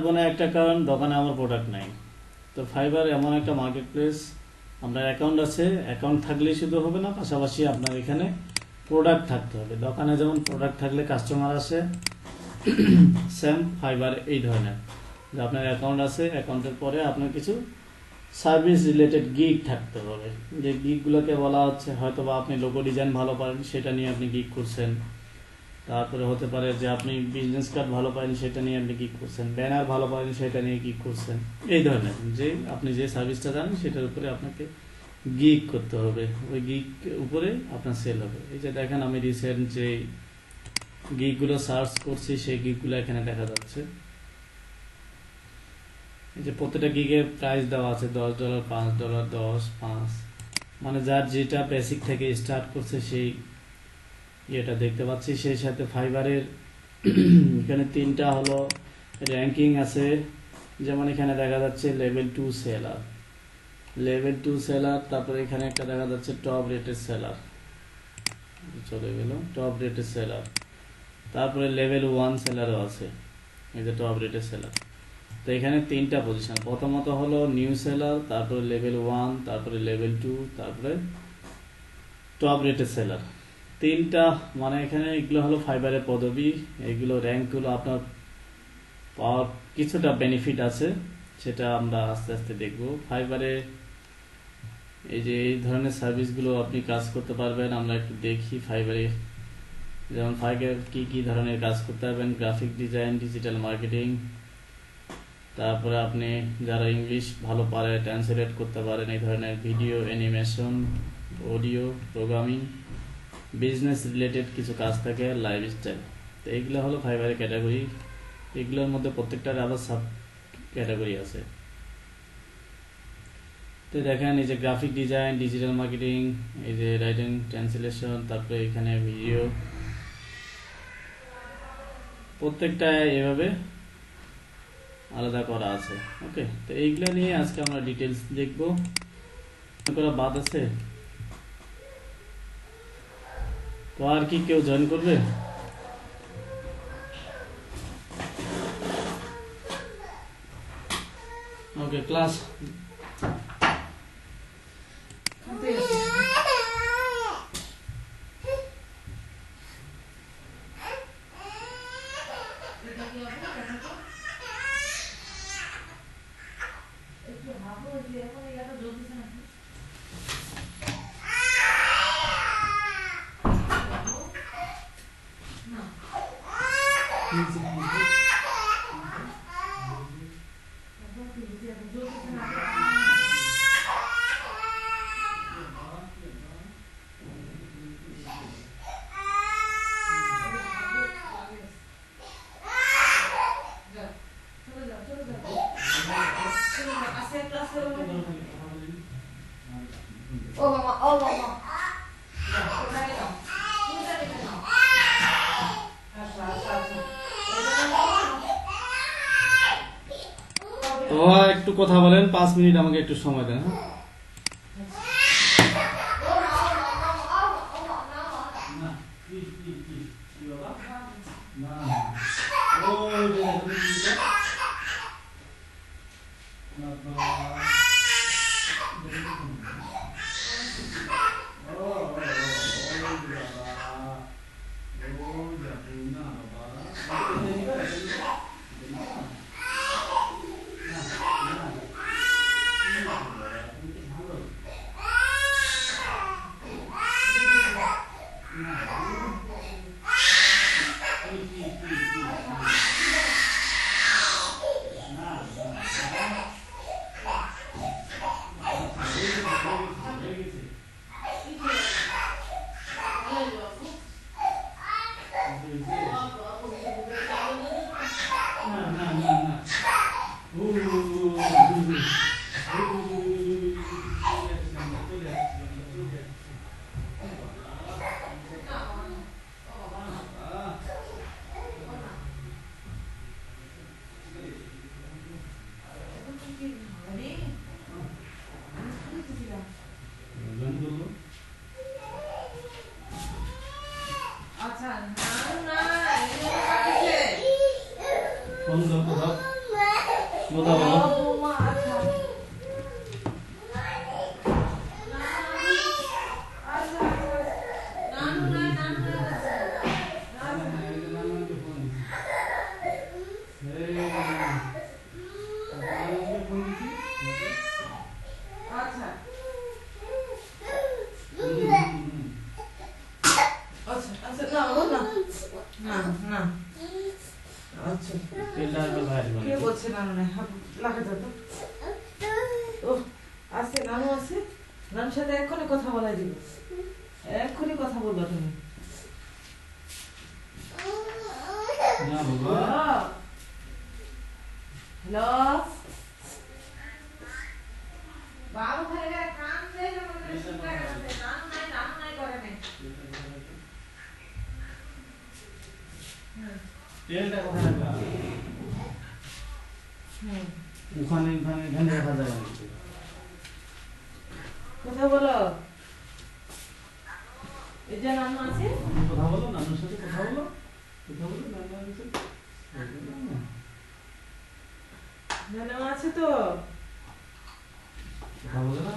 মানে একটা কারণ দোকানে আমার প্রোডাক্ট নাই। তো ফাইবার এমন একটা মার্কেট প্লেস, আপনার অ্যাকাউন্ট আছে, অ্যাকাউন্ট থাকলেই শুধু হবে না, পাশাপাশি আপনার এখানে প্রোডাক্ট থাকতে হবে। দোকানে যেমন প্রোডাক্ট থাকলে কাস্টমার আসে, সেম ফাইবার এই ধরনের যে আপনার অ্যাকাউন্ট আছে, অ্যাকাউন্টের পরে আপনার কিছু সার্ভিস রিলেটেড গিগ থাকতে হবে। যে গিগগুলোকে বলা হচ্ছে, হয়তো বা আপনি লোগো ডিজাইন ভালো পারেন, সেটা নিয়ে আপনি গিগ করছেন। তারপরে হতে পারে যে আপনি বিজনেস কার্ড ভালো পারেন, সেটা নিয়ে আপনি গিগ করছেন। ব্যানার ভালো পারেন, সেটা নিয়ে গিগ করছেন। এই ধরনের যে আপনি যে সার্ভিসটা জানেন সেটার উপরে আপনাকে গিগ করতে হবে, ওই গিগ উপরে আপনার সেল হবে। এই যে দেখেন, আমি রিসেন্ট যে গিগগুলো সার্চ করছি সেই গিগগুলো এখানে দেখা যাচ্ছে। এই যে প্রত্যেকটা গিগের প্রাইস দেওয়া আছে, $10, $5, 10, 5, মানে যার যেটা বেসিক থেকে স্টার্ট করছে সেই এটা দেখতে পাচ্ছি। সেই সাথে ফাইবারের এখানে 3টা হলো র্যাঙ্কিং আছে। যেমন এখানে দেখা যাচ্ছে লেভেল 2 সেলার, লেভেল 2 সেলার। তারপরে এখানে একটা দেখা যাচ্ছে টপ রেটেড সেলার, চলে গেল টপ রেটেড সেলার। তারপরে লেভেল 1 সেলারও আছে, এই যে টপ রেটেড সেলার। তো এখানে 3টা পজিশন, প্রথমত হলো নিউ সেলার, তারপরে লেভেল 1, তারপরে লেভেল 2, তারপরে টপ রেটেড সেলার। 3টা, মানে এখানে এগুলো হলো ফাইবারের পদবি। এগুলো র্যাঙ্কগুলো আপনার পাওয়ার কিছুটা বেনিফিট আছে, সেটা আমরা আস্তে আস্তে দেখব। ফাইবারে এই যে এই ধরনের সার্ভিসগুলো আপনি কাজ করতে পারবেন, আমরা একটু দেখি ফাইবারে। যেমন ফাইবার কি ধরনের কাজ করতে পারবেন: গ্রাফিক ডিজাইন, ডিজিটাল মার্কেটিং, তারপরে আপনি যারা ইংলিশ ভালো পারে ট্রান্সলেট করতে পারেন, এই ধরনের video, animation, audio, programming, business related কিছু কাজ থাকে, লাইফস্টাইল। তো এইগুলো হলো ফাইবারের ক্যাটাগরি। এগুলোর মধ্যে প্রত্যেকটার আবার সাব ক্যাটাগরি আছে। তো দেখেন, এই যে গ্রাফিক ডিজাইন, ডিজিটাল মার্কেটিং, এই যে রাইটিং, ট্রান্সলেশন, তারপরে এখানে ভিডিও, প্রত্যেকটা এভাবে আলাদা করা আছে। ওকে, তো এইগুলো নিয়ে আজকে আমরা ডিটেলস দেখবো। করা বাদ আছে, তো আর কি কেউ জয়েন করবে? ওকে, ক্লাস তো একটু কথা বলেন, 5 মিনিট আমাকে একটু সময় দেন। হ্যাঁ, কথা বলো। বৌমা আচ্ছা আচ্ছা নানু না নানু না আচ্ছা আচ্ছা আচ্ছা না ও না না না আচ্ছা তেলটা একটু ভাই দিবেন। কে বলছে নানু নাই লাগা যাবে ও আছে নানু আছে নানুর সাথে এক্ষুনি কথা বলাই দিবে এক্ষুনি কথা বলবা তুমি না বাবা। হ্যালো বাবু ভাইরা কাম দেয় না মনে শুনতে গেছে নানু নাই করে নাই তেলটা কোথায় রাখবা? ওখানে রাখা যাবে না। কথা বলো এই যে নানু আছে কথা বলো, নানুর সাথে কথা বলো, নানুর সাথে। নানু আছে তো কথা বলো না।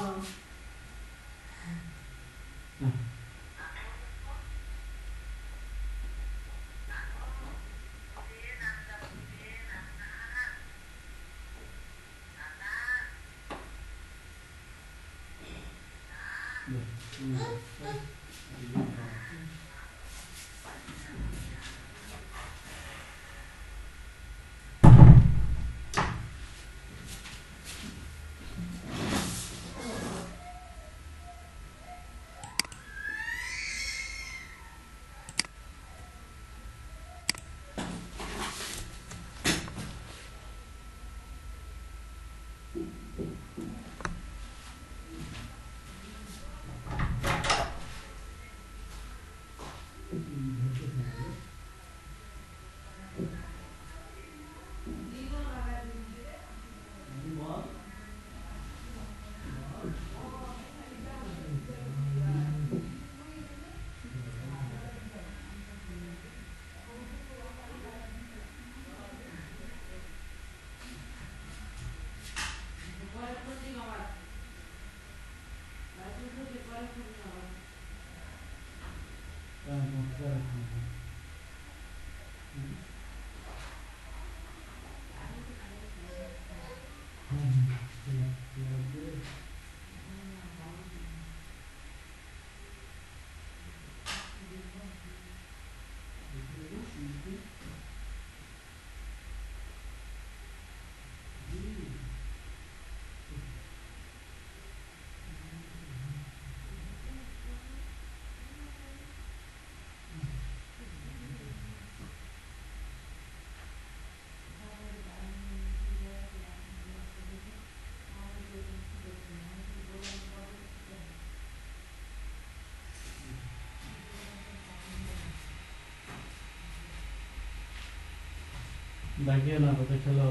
ডাকিও না, কোথায় খেলো।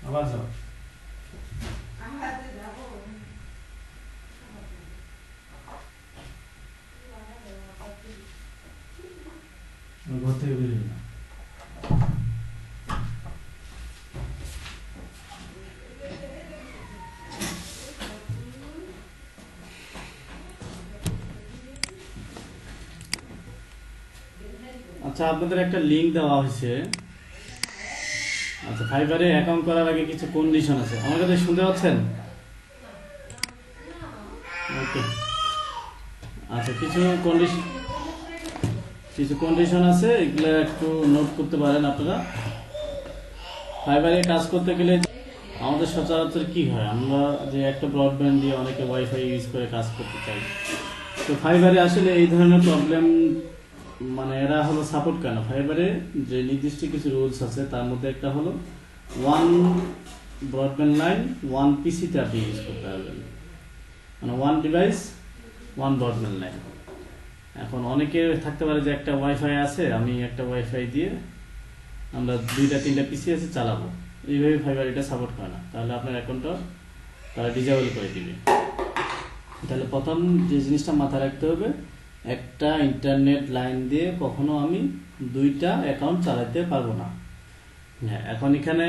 আবার যাও ঘর থেকে বেরিয়ে না আচ্ছা আপনাদের একটা লিংক দেওয়া হয়েছে আচ্ছা ফাইবারে অ্যাকাউন্ট করার আগে কিছু কন্ডিশন আছে আমার কাছে শুনতে পাচ্ছেন ওকে আচ্ছা কিছু কন্ডিশন আছে এগুলো একটু নোট করতে পারেন আপনারা ফাইবারে কাজ করতে গেলে আমাদের সচরাচর কি হয় আমরা যে একটা ব্রডব্যান্ড দিয়ে অনেকে ওয়াইফাই ইউজ করে কাজ করতে চাই তো ফাইবারে আসলে এই ধরনের প্রবলেম মানে এরা হলো সাপোর্ট কেন ফাইবারে যে নির্দিষ্ট কিছু রুলস আছে তার মধ্যে একটা হলো ওয়ান ব্রডব্যান্ড লাইন ওয়ান পিসিতে আপনি ইউজ করতে পারবেন মানে one device one broadband line এখন অনেকে থাকতে পারে যে একটা ওয়াইফাই আছে আমি একটা ওয়াইফাই দিয়ে আমরা 2-3টা পিসি আছে চালাবো এইভাবে ফাইবার এটা সাপোর্ট করে না তাহলে আপনার অ্যাকাউন্টটা তারা ডিসেবল করে দিবে তাহলে প্রথম যে জিনিসটা মাথায় রাখতে হবে একটা ইন্টারনেট লাইন দিয়ে কখনো আমি 2টা অ্যাকাউন্ট চালাতে পারবো না হ্যাঁ এখন এখানে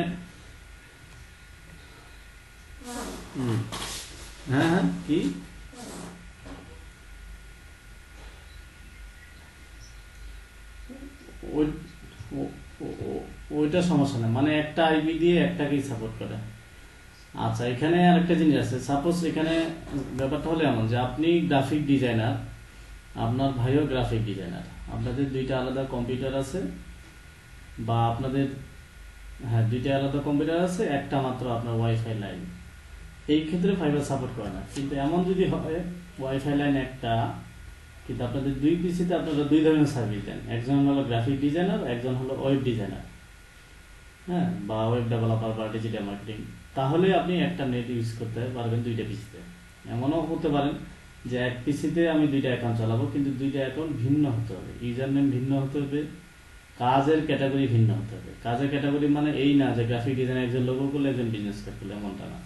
হ্যাঁ কি ওইটা সমস্যা না মানে একটা আইপি দিয়ে একটাকেই সাপোর্ট করে আচ্ছা এখানে আরেকটা জিনিস আছে সাপোজ এখানে ব্যাপারটা হলো এমন যে আপনি গ্রাফিক ডিজাইনার আপনার ভাইও গ্রাফিক ডিজাইনার আপনাদের 2টা আলাদা কম্পিউটার আছে বা আপনাদের হ্যাঁ 2টা আলাদা কম্পিউটার আছে একটা মাত্র আপনার ওয়াইফাই লাইন এই ক্ষেত্রে ফাইবার সাপোর্ট করে না কিন্তু এমন যদি হয় ওয়াইফাই লাইন একটা কিন্তু আপনাদের 2 পিসিতে আপনারা 2 ধরনের সার্ভিস দেন একজন হলো গ্রাফিক ডিজাইনার একজন হলো ওয়েব ডিজাইনার হ্যাঁ বা ওয়েব ডেভেলপার বা ডিজিটাল মার্কেটিং তাহলে আপনি একটা নেট ইউজ করতে পারবেন 2টা পিসিতে এমনও হতে পারেন যে এক পিসিতে আমি 2টা অ্যাকাউন্ট চালাবো কিন্তু 2টা অ্যাকাউন্ট ভিন্ন হতে হবে ইউজার নেম ভিন্ন হতে হবে কাজের ক্যাটাগরি ভিন্ন হতে হবে কাজের ক্যাটাগরি মানে এই না যে গ্রাফিক ডিজাইনার একজন লোগো করলে একজন বিজনেস করলে এমনটা না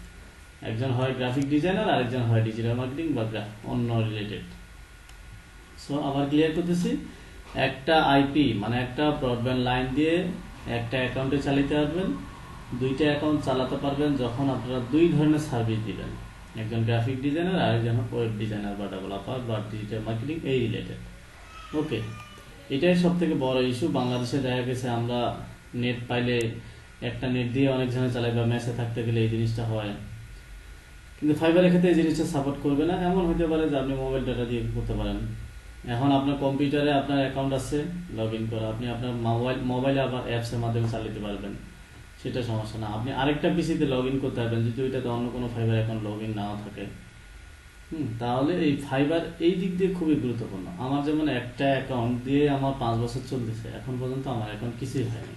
একজন হয় গ্রাফিক ডিজাইনার আর একজন হয় ডিজিটাল মার্কেটিং বা অন্য রিলেটেড সো আবার ক্লিয়ার করতেছি একটা আইপি মানে একটা ব্রডব্যান্ড লাইন দিয়ে একটা অ্যাকাউন্টে চালাতে পারবেন 2টা অ্যাকাউন্ট চালাতে পারবেন যখন আপনারা 2 ধরনের সার্ভিস দিবেন একজন গ্রাফিক ডিজাইনার আর একজন ওয়েব ডিজাইনার বা ডেভেলপার বা ডিজিটাল মার্কেটিং এই রিলেটেড ওকে এটাই সব থেকে বড় ইস্যু বাংলাদেশে দেখা গেছে আমরা নেট পাইলে একটা নেট দিয়ে অনেক জনে চালাই বা মেসে থাকতে গেলে এই জিনিসটা হয় কিন্তু ফাইবারের ক্ষেত্রে এই জিনিসটা সাপোর্ট করবে না এমন হতে পারে যে আপনি মোবাইল ডাটা দিয়ে করতে পারেন এখন আপনার কম্পিউটারে আপনার অ্যাকাউন্ট আছে, লগ ইন করা, আপনি আপনার মোবাইলে আবার অ্যাপসের মাধ্যমে চালাতে পারবেন, সেটা সমস্যা না। আপনি আরেকটা পিসিতে লগ ইন করতে পারবেন যদি ওইটাতে অন্য কোনো fibre account log in now থাকে। তাহলে এই ফাইবার এই দিক দিয়ে খুবই গুরুত্বপূর্ণ। আমার যেমন একটা অ্যাকাউন্ট দিয়ে আমার 5 বছর চলতেছে, এখন পর্যন্ত আমার অ্যাকাউন্ট কিছুই হয়নি।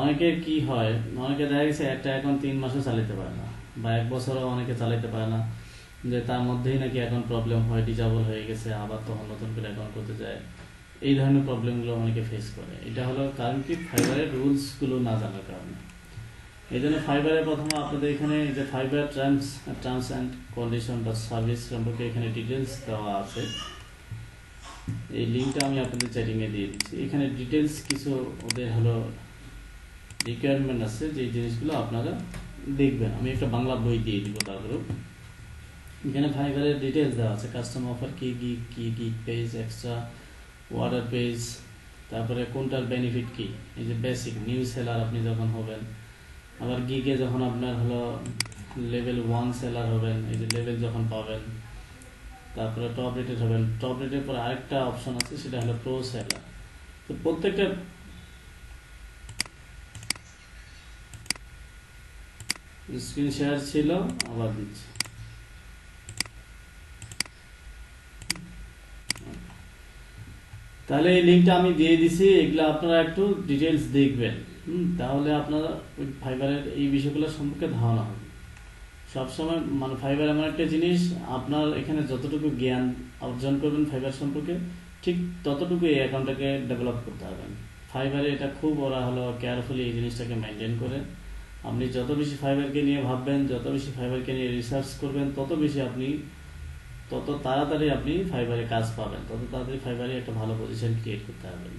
অনেকের কি হয়, অনেকে দেখা গেছে একটা অ্যাকাউন্ট 3 মাসও চালাতে পারে না, বা 1 বছরও অনেকে চালাতে পারে না, যে তার মধ্যেই নাকি অ্যাকাউন্ট প্রবলেম হয়, ডিজেবল হয়ে গেছে, আবার তখন নতুন করে অ্যাকাউন্ট করতে যায়। এই ধরনের প্রবলেমগুলো অনেকে ফেস করে। এটা হলো কারণ কি, ফাইবারের রুলসগুলো না জানার কারণে। এই জন্য ফাইবারে প্রথমে আপনাদের এখানে যে ফাইবার টার্মস অ্যান্ড কন্ডিশন বা সার্ভিস সম্পর্কে এখানে ডিটেলস দেওয়া আছে। এই লিঙ্কটা আমি আপনাদের চ্যাটিংয়ে দিয়ে দিচ্ছি। এখানে ডিটেলস কিছু ওদের হলো রিকোয়ারমেন্ট আছে, যে জিনিসগুলো আপনারা দেখবেন। আমি একটা বাংলা বই দিয়ে দিব তারপরেও। এখানে ফাইবারের ডিটেলস দেওয়া আছে, কাস্টম অফার কি কি পেজ, এক্সট্রা ওয়াটার পেজ, তারপরে কোনটার বেনিফিট কি। এই যে বেসিক নিউ সেলার আপনি যখন হবেন, আবার গিগে যখন আপনার হলো লেভেল 1 সেলার হবেন, এই যে লেভেল যখন পাবেন, তারপরে টপ রেটেড হবেন। টপ রেটের পর আরেকটা অপশন আছে, সেটা হলো প্রো সেলার। তো প্রত্যেকটা স্ক্রিন শেয়ার ছিল, আবার দিচ্ছি। তাহলে এই লিঙ্কটা আমি দিয়ে দিছি, এগুলো আপনারা একটু ডিটেলস দেখবেন। তাহলে আপনারা ওই ফাইবারের এই বিষয়গুলো সম্পর্কে ধারণা হবে। সবসময় মানে ফাইবার এমন একটা জিনিস, আপনার এখানে যতটুকু জ্ঞান অর্জন করবেন ফাইবার সম্পর্কে, ঠিক ততটুকু এই অ্যাকাউন্টটাকে ডেভেলপ করতে পারবেন। ফাইবারে এটা খুব ওরা হলো কেয়ারফুলি এই জিনিসটাকে মেনটেন করে। আপনি যত বেশি ফাইবারকে নিয়ে ভাববেন, যত বেশি ফাইবারকে নিয়ে রিসার্চ করবেন, তত তাড়াতাড়ি আপনি ফাইবারে কাজ পাবেন, তত তাড়াতাড়ি ফাইবারে একটা ভালো পজিশন ক্রিয়েট করতে পারবেন।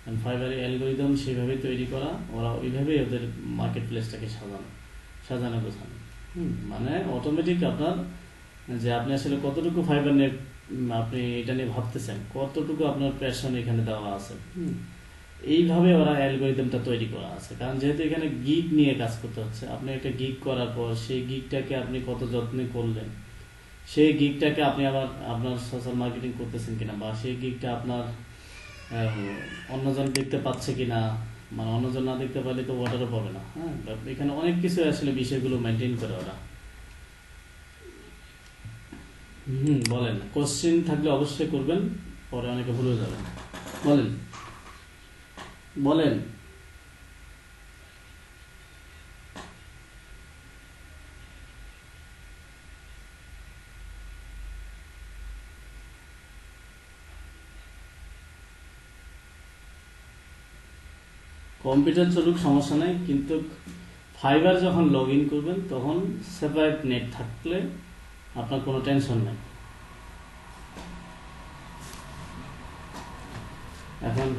কারণ ফাইবারের অ্যালগোরিদম সেভাবে তৈরি করা, ওরা ওইভাবেই ওদের মার্কেট প্লেসটাকে সাজানো গোছানো। মানে অটোমেটিক আপনার যে আপনি আসলে কতটুকু ফাইবার নিয়ে আপনি এটা নিয়ে ভাবতেছেন, কতটুকু আপনার প্যাশন এখানে দেওয়া আছে, এইভাবে ওরা অ্যালগোরিদমটা তৈরি করা আছে। কারণ যেহেতু এখানে গিগ নিয়ে কাজ করতে হচ্ছে, আপনি একটা গিগ করার পর সেই গিগটাকে আপনি কত যত্নে করলেন, সেই গিগটাকে আপনি আবার আপনার সোশ্যাল মার্কেটিং করতেছেন কিনা, বা সেই গিগটা আপনার অন্যজন দেখতে পাচ্ছে কিনা, মানে অন্যজন না দেখতে পারলে তো অর্ডারও পাবে না। হ্যাঁ, এখানে অনেক কিছু আসলে বিষয়গুলো মেনটেন করে ওরা। বলেন, কোশ্চেন থাকলে অবশ্যই করবেন, পরে অনেকে ভুলে যাবেন। বলেন বলেন। কম্পিউটার চলুক, সমস্যা নাই, কিন্তু ফাইবার যখন লগ ইন করবেন তখন সেপারেট নেট থাকলে আপনার কোনো টেনশন নেই। এখন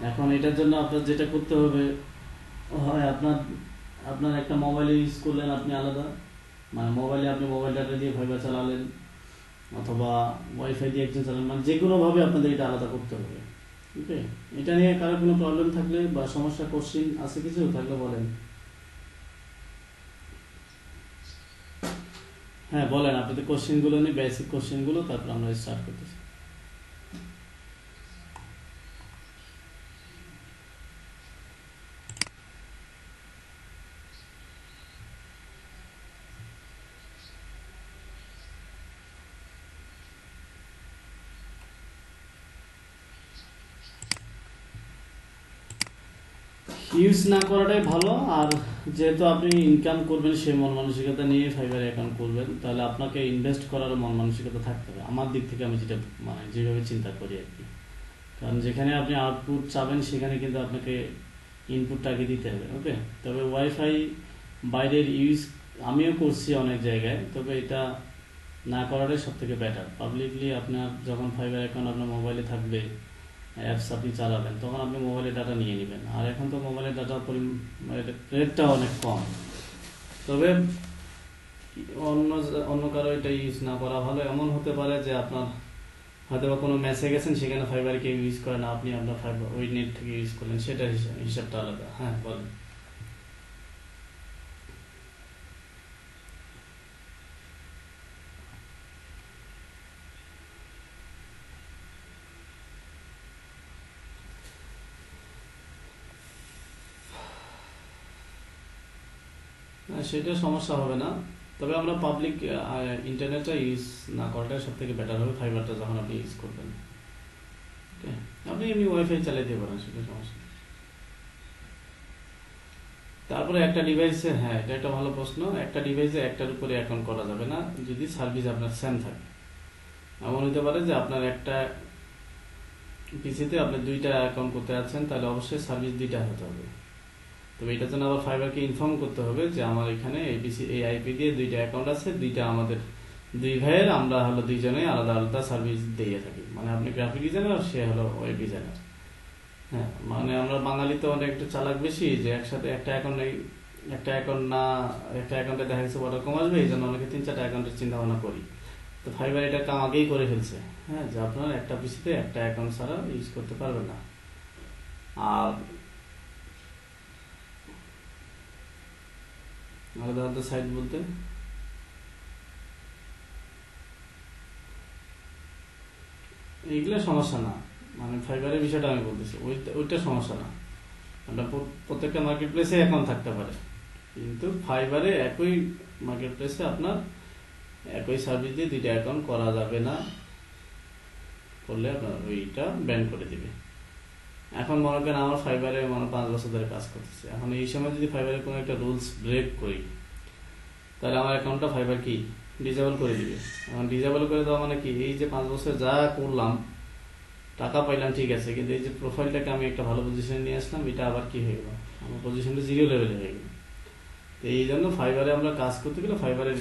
এখন এটার জন্য আপনার যেটা করতে হবে, হয় আপনার একটা মোবাইলে ইউজ করলেন আপনি আলাদা, মানে মোবাইলে আপনি মোবাইল ডাটা দিয়ে ফাইবার চালালেন, অথবা ওয়াইফাই দিয়ে একজন চালান, মানে যে কোনোভাবে আপনাদের এটা আলাদা করতে হবে। ওকে, এটা নিয়ে কারো কোনো প্রবলেম থাকলে বা সমস্যা, কোশ্চিন আছে কিছু থাকলে বলেন। হ্যাঁ বলেন, আপনাদের কোশ্চিনগুলো নিয়ে, বেসিক কোশ্চিনগুলো, তারপর আমরা স্টার্ট করতেছি। ইউজ না করাটাই ভালো। আর যেহেতু আপনি ইনকাম করবেন সেই মন মানসিকতা নিয়ে ফাইবারে অ্যাকাউন্ট করবেন, তাহলে আপনাকে ইনভেস্ট করার মন মানসিকতা থাকতে হবে। আমার দিক থেকে আমি যেটা মানে যেভাবে চিন্তা করি আর কি। কারণ যেখানে আপনি আউটপুট চাবেন সেখানে কিন্তু আপনাকে ইনপুটটা আগে দিতে হবে। ওকে, তবে ওয়াইফাই বাইরের ইউজ আমিও করছি অনেক জায়গায়, তবে এটা না করাটাই সব থেকে বেটার। পাবলিকলি আপনার যখন ফাইবার অ্যাকাউন্ট আপনার মোবাইলে থাকবে, অ্যাপস আপনি চালাবেন, তখন আপনি মোবাইলে ডাটা নিয়ে নেবেন। আর এখন তো মোবাইলের ডাটা রেটটা অনেক কম। তবে অন্য কারো এটা ইউজ না করা ভালো। এমন হতে পারে যে আপনার হয়তো বা কোনো ম্যাচে গেছেন, সেখানে ফাইবার কেউ ইউজ করে না, আপনি আপনার ফাইবার ওই নেট থেকে ইউজ করলেন, সেটা হিসাবটা আলাদা। হ্যাঁ বলেন। সেটা সমস্যা হবে না, তবে আমরা পাবলিক ইন্টারনেটটা ইউজ না করাটাই সব থেকে বেটার হবে ফাইবারটা যখন আপনি ইউজ করবেন। ওকে, আপনি এমনি ওয়াইফাই চালাইতে পারেন, সেটা সমস্যা নেই। তারপরে একটা ডিভাইসে, হ্যাঁ এটা একটা ভালো প্রশ্ন, একটা ডিভাইসে একটার উপরে অ্যাকাউন্ট করা যাবে না যদি সার্ভিস আপনার সেম থাকে। এমন হতে পারে যে আপনার একটা পিসিতে আপনি দুইটা অ্যাকাউন্ট করতে যাচ্ছেন, তাহলে অবশ্যই সার্ভিস দুইটা হতে হবে। তবে এটার জন্য আবার ফাইবারকে ইনফর্ম করতে হবে যে আমার এখানে এবিসি এই আইপি দিয়ে দুইটা অ্যাকাউন্ট আছে, দুইটা আমাদের দুই ভাইয়ের, আমরা হলো দুইজনে আলাদা আলাদা সার্ভিস দিয়ে থাকি। মানে আপনি গ্রাফিক ডিজাইনার, সে হলো ওয়েব ডিজাইনার। হ্যাঁ, মানে আমরা বাঙালি তো অনেক একটু চালাক বেশি, যে একসাথে একটা অ্যাকাউন্ট একটা অ্যাকাউন্ট না, একটা অ্যাকাউন্টে দেখা গেছে অর্ডার কম আসবে, এই জন্য অনেকে 3-4টা অ্যাকাউন্টের চিন্তা ভাবনা করি। তো ফাইবার এটা কাম আগেই করে ফেলছে, হ্যাঁ, যে আপনার একটা পিসিতে একটা অ্যাকাউন্ট ছাড়া ইউজ করতে পারবেন না। আর আলাদা আলাদা সাইট বলতে এইগুলো সমস্যা না, মানে ফাইবারের বিষয়টা আমি বলতেছি, ওইটা সমস্যা না। আপনার প্রত্যেকটা মার্কেট প্লেসে অ্যাকাউন্ট থাকতে পারে, কিন্তু ফাইবারে একই মার্কেট প্লেসে আপনার একই সার্ভিস দিয়ে দুইটা অ্যাকাউন্ট করা যাবে না, করলে আপনার ওইটা ব্যান করে দিবে। এখন মনে করেন আমার ফাইবারে 5 বছর ধরে কাজ করতেছে, এখন এই সময় যদি ফাইবারের কোনো একটা রুলস ব্রেক করি, তাহলে আমার অ্যাকাউন্টটা ফাইবার কি ডিজেবল করে দিবে। এখন ডিজেবল করে দেওয়া মানে কি, এই যে 5 বছর যা করলাম, টাকা পাইলাম ঠিক আছে, কিন্তু এই যে প্রোফাইলটাকে আমি একটা ভালো পজিশনে নিয়ে আসলাম, এটা আবার কি হয়ে গেল, আমার পজিশনটা 0 লেভেলে হয়ে গেল। তো এই জন্য ফাইবারে আমরা কাজ করতে গেলে ফাইবারের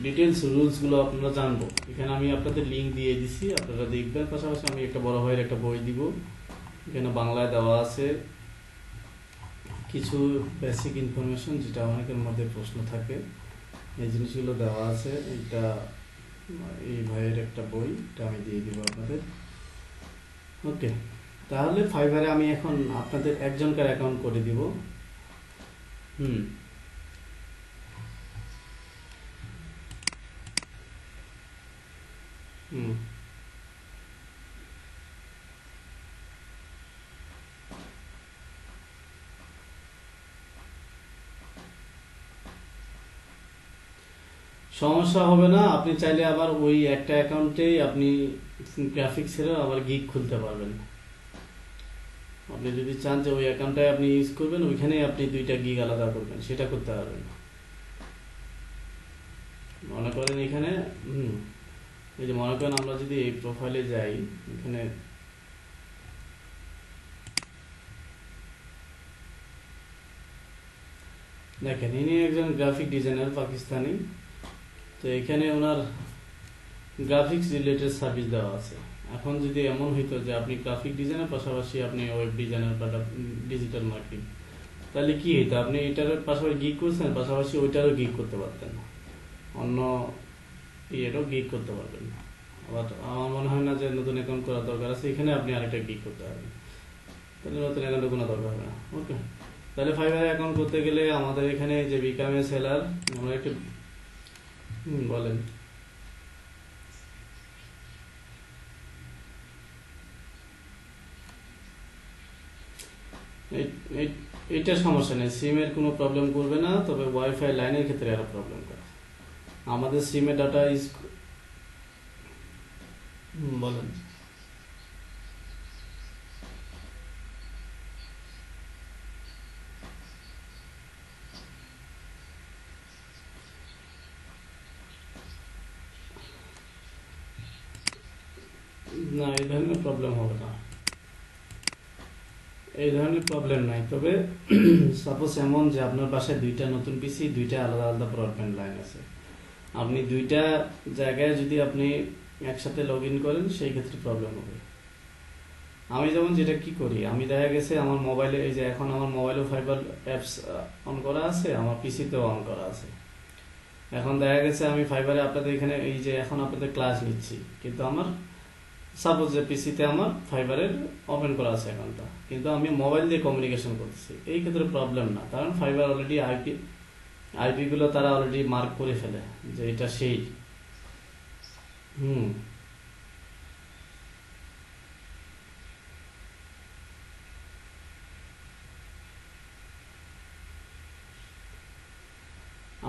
ডিটেলস রুলসগুলো আপনারা জানবো। এখানে আমি আপনাদের লিঙ্ক দিয়ে দিছি, আপনারা দেখবেন। পাশাপাশি আমি একটা বড় ভাইয়ের একটা বই দিব, এখানে বাংলায় দেওয়া আছে কিছু বেসিক ইনফরমেশন, যেটা অনেকের মধ্যে প্রশ্ন থাকে, এই জিনিসগুলো দেওয়া আছে। এটা এই ভাইয়ের একটা বই, এটা আমি দিয়ে দিব আপনাদের। ওকে, তাহলে ফাইবারে আমি এখন আপনাদের একজনকার অ্যাকাউন্ট করে দিব। হুম, হুম, সমস্যা হবে না। আপনি চাইলে আবার ওই একটা অ্যাকাউন্টেই আপনি গ্রাফিক্সেরও আবার গিগ খুলতে পারবেন। আপনি যদি চান যে ওই অ্যাকাউন্টটাই আপনি ইউজ করবেন, ওইখানেই আপনি দুইটা গিগ আলাদা করবেন, সেটা করতে পারবেন। মনে করেন এখানে এই যে মনে করেন আমরা যদি এই প্রোফাইলে যাই, এখানে দেখেন ইনি একজন গ্রাফিক ডিজাইনার পাকিস্তানি। তো এখানে ওনার গ্রাফিক্স রিলেটেড সার্ভিস দেওয়া আছে। এখন যদি এমন হইতো যে আপনি গ্রাফিক ডিজাইনের পাশাপাশি আপনি ওয়েব ডিজাইনার বা ডিজিটাল মার্কেটিং, তাহলে কি হইতো, আপনি এটার পাশাপাশি গিগ করছেন, পাশাপাশি ওইটারও গিগ করতে পারতেন, অন্য ইয়েরও গিগ করতে পারবেন। আবার আমার মনে হয় না যে নতুন অ্যাকাউন্ট করার দরকার আছে, এখানে আপনি আরেকটা গিগ করতে পারবেন, তাহলে নতুন অ্যাকাউন্টে কোনো দরকার হবে না। ওকে, তাহলে ফাইবার অ্যাকাউন্ট করতে গেলে আমাদের এখানে যে বিকাম এ সেলার, আমরা একটু বলেন। এইটা সমস্যা নেই, সিমের কোনো প্রবলেম করবে না, তবে ওয়াইফাই লাইনের ক্ষেত্রে আরো প্রবলেম করে। আমাদের সিমের ডাটা ইজ, বলেন। না, এই ধরনের প্রবলেম হবে না, এই ধরনের প্রবলেম নাই। তবে সাপোজ এমন যে আপনার বাসায় দুইটা নতুন পিসি, দুইটা আলাদা আলাদা ব্রডব্যান্ড লাইন আছে, আপনি দুইটা জায়গায় যদি আপনি একসাথে লগ ইন করেন, সেই ক্ষেত্রে প্রবলেম হবে। আমি যেমন যেটা কি করি, আমি দেখা গেছে আমার মোবাইলে, এই যে এখন আমার মোবাইলে ফাইবার অ্যাপস অন করা আছে, আমার পিসিতেও অন করা আছে। এখন দেখা গেছে আমি ফাইবারে আপনাদের এখানে এই যে এখন আপনাদের ক্লাস নিচ্ছি, কিন্তু আমার সাপোজ যে পিসিতে আমার ফাইবারের ওপেন করা আছে অ্যাকাউন্টটা, কিন্তু আমি মোবাইল দিয়ে কমিউনিকেশন করতেছি, এই ক্ষেত্রে প্রবলেম না, কারণ ফাইবার অলরেডি আইপি গুলো তারা অলরেডি মার্ক করে ফেলে যে এটা সেই। হুম,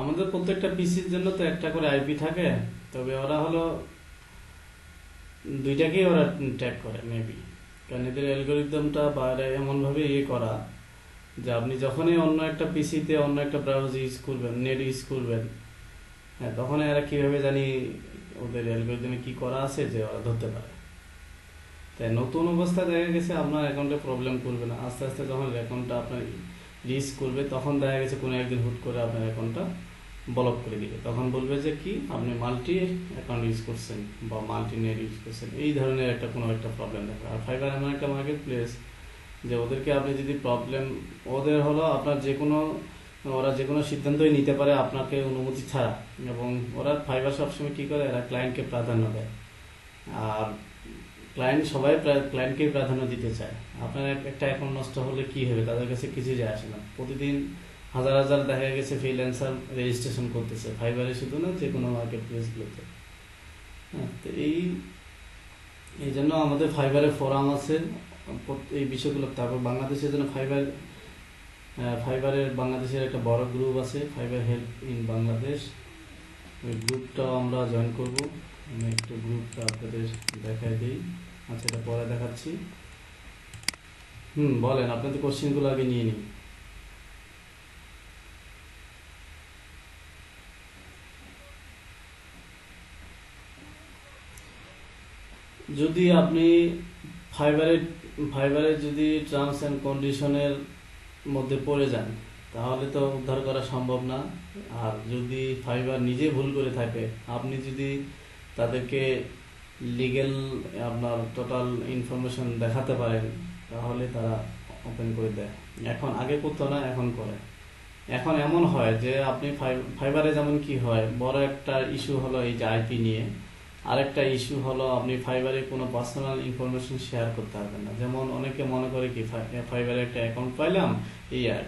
আমাদের প্রত্যেকটা পিসির জন্য তো একটা করে আইপি থাকে, তবে ওরা হলো দুইটাকেই ওরা ট্যাগ করে মেবি, কারণ এদের অ্যালগোরিদমটা বাইরে এমনভাবে করা যে আপনি যখনই অন্য একটা পিসিতে অন্য একটা ব্রাউজার ইউজ করবেন, নেট ইউজ করবেন, হ্যাঁ, তখন এরা কিভাবে জানি ওদের অ্যালগোরিদমে কি করা আছে যে ওরা ধরতে পারে। তাই নতুন অবস্থায় দেখা গেছে আপনার অ্যাকাউন্টে প্রবলেম করবে না, আস্তে আস্তে যখন অ্যাকাউন্টটা আপনার রিস্ক করবে তখন দেখা গেছে কোনো একদিন হুট করে আপনার অ্যাকাউন্টটা ব্লক করে দিবে, তখন বলবে যে কি আপনি মাল্টি অ্যাকাউন্ট ইউজ করছেন বা মাল্টি নেট ইউজ করছেন, এই ধরনের একটা কোনো একটা প্রবলেম দেখবে। আর ফাইবার এমন একটা মার্কেট প্লেস যে ওদেরকে আপনি যদি প্রবলেম, ওদের হলো আপনার যে কোনো, ওরা যে কোনো সিদ্ধান্তই নিতে পারে আপনাকে অনুমতি ছাড়া, এবং ওরা ফাইবার সবসময় কী করে, এরা ক্লায়েন্টকে প্রাধান্য দেয়, আর ক্লায়েন্ট সবাই ক্লায়েন্টকেই প্রাধান্য দিতে চায়। আপনার একটা অ্যাকাউন্ট নষ্ট হলে কি হবে, তাদের কাছে কিছু যায় আসে না। প্রতিদিন হাজার হাজার দেখা গেছে ফ্রিল্যান্সার রেজিস্ট্রেশন করতেছে ফাইবারে, শুধু না যে কোনো মার্কেট প্লেসগুলোতে। হ্যাঁ, তো এই জন্য আমাদের ফাইবারে ফোরাম আছে এই বিষয়গুলো। তারপর বাংলাদেশের জন্য ফাইবারের বাংলাদেশের একটা বড় গ্রুপ আছে, ফাইবার হেল্প ইন বাংলাদেশ, ওই গ্রুপটাও আমরা জয়েন করব। আমি একটু গ্রুপটা আপনাদের দেখাই দিই। আচ্ছা, এটা পরে দেখাচ্ছি। বলেন, আপনাদের কোশ্চেনগুলো আগে নিয়ে নিন। যদি আপনি ফাইবারের যদি টার্মস অ্যান্ড কন্ডিশনের মধ্যে পড়ে যান তাহলে তো উদ্ধার করা সম্ভব না। আর যদি ফাইবার নিজে ভুল করে থাকে, আপনি যদি তাদেরকে লিগেল আপনার টোটাল ইনফরমেশন দেখাতে পারেন তাহলে তারা ওপেন করে দেয়। এখন আগে করতো না, এখন করে। এখন এমন হয় যে আপনি ফাইবারে যেমন কি হয়, বড় একটা ইস্যু হলো এই যে আইপি নিয়ে, আরেকটা ইস্যু হলো আপনি ফাইবারে কোনো পার্সোনাল ইনফরমেশন শেয়ার করতে পারবেন না। যেমন অনেকে মনে করে কি ফাইবারে একটা অ্যাকাউন্ট পাইলাম,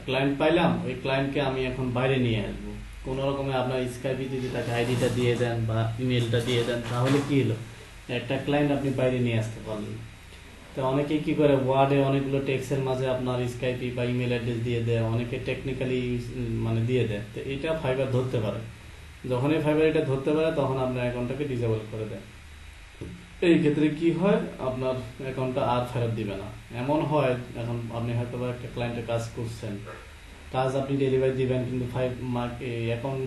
ক্লায়েন্ট পাইলাম, ওই ক্লায়েন্টকে আমি এখন বাইরে নিয়ে আসবো কোনো রকমে। আপনার স্কাইপে যদি তাকে আইডিটা দিয়ে দেন বা ইমেলটা দিয়ে দেন তাহলে কি হলো, একটা ক্লায়েন্ট আপনি বাইরে নিয়ে আসতে পারলেন। তো অনেকেই কি করে, ওয়ার্ডে অনেকগুলো টেক্সের মাঝে আপনার স্কাইপি বা ইমেল অ্যাড্রেস দিয়ে দেয়, অনেকে টেকনিক্যালি মানে দিয়ে দেয়। তো এটা ফাইবার ধরতে পারে। যখনই ফাইবার এটা ধরতে পারে তখন আপনার অ্যাকাউন্টটাকে ডিসেবল করে দেয়। এই ক্ষেত্রে কি হয়, আপনার অ্যাকাউন্টটা আর ফেরত দিবে না। এমন হয় এখন আপনি হয়তো বা একটা ক্লায়েন্টের কাজ করছেন, কাজ আপনি ডেলিভারি দিবেন, কিন্তু অ্যাকাউন্ট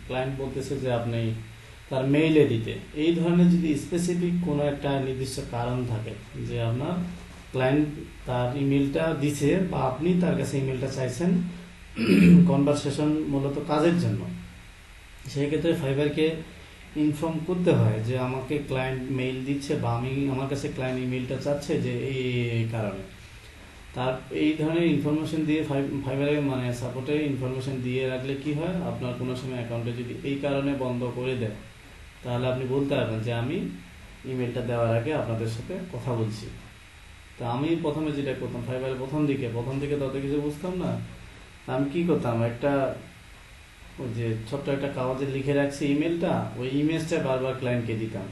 ক্লায়েন্ট বলতেছে যে আপনি তার মেইলে দিতে। এই ধরনের যদি স্পেসিফিক কোনো একটা নির্দিষ্ট কারণ থাকে যে আপনার ক্লায়েন্ট তার ইমেলটা দিছে বা আপনি তার কাছে ইমেলটা চাইছেন কনভারসেশন মূলত কাজের জন্য, সেই ক্ষেত্রে ফাইবারকে ইনফর্ম করতে হয় যে আমাকে ক্লায়েন্ট মেইল দিচ্ছে বা আমার কাছে ক্লায়েন্ট ইমেলটা চাচ্ছে যে এই কারণে। তার এই ধরনের ইনফরমেশন দিয়ে ফাইবারে মানে সাপোর্টে ইনফরমেশন দিয়ে রাখলে কি হয়, আপনার কোনো সময় অ্যাকাউন্টে যদি এই কারণে বন্ধ করে দেয় তাহলে আপনি বলতে পারবেন যে আমি ইমেলটা দেওয়ার আগে আপনাদের সাথে কথা বলছি। তো আমি প্রথমে যেটা করতাম, ফাইবারে প্রথম দিকে তত কিছু বুঝতাম না, আমি কি করতাম, একটা ওই যে ছোট্ট একটা কাগজে লিখে রাখছি ইমেলটা, ওই ইমেজটা বারবার ক্লায়েন্টকে দিতাম।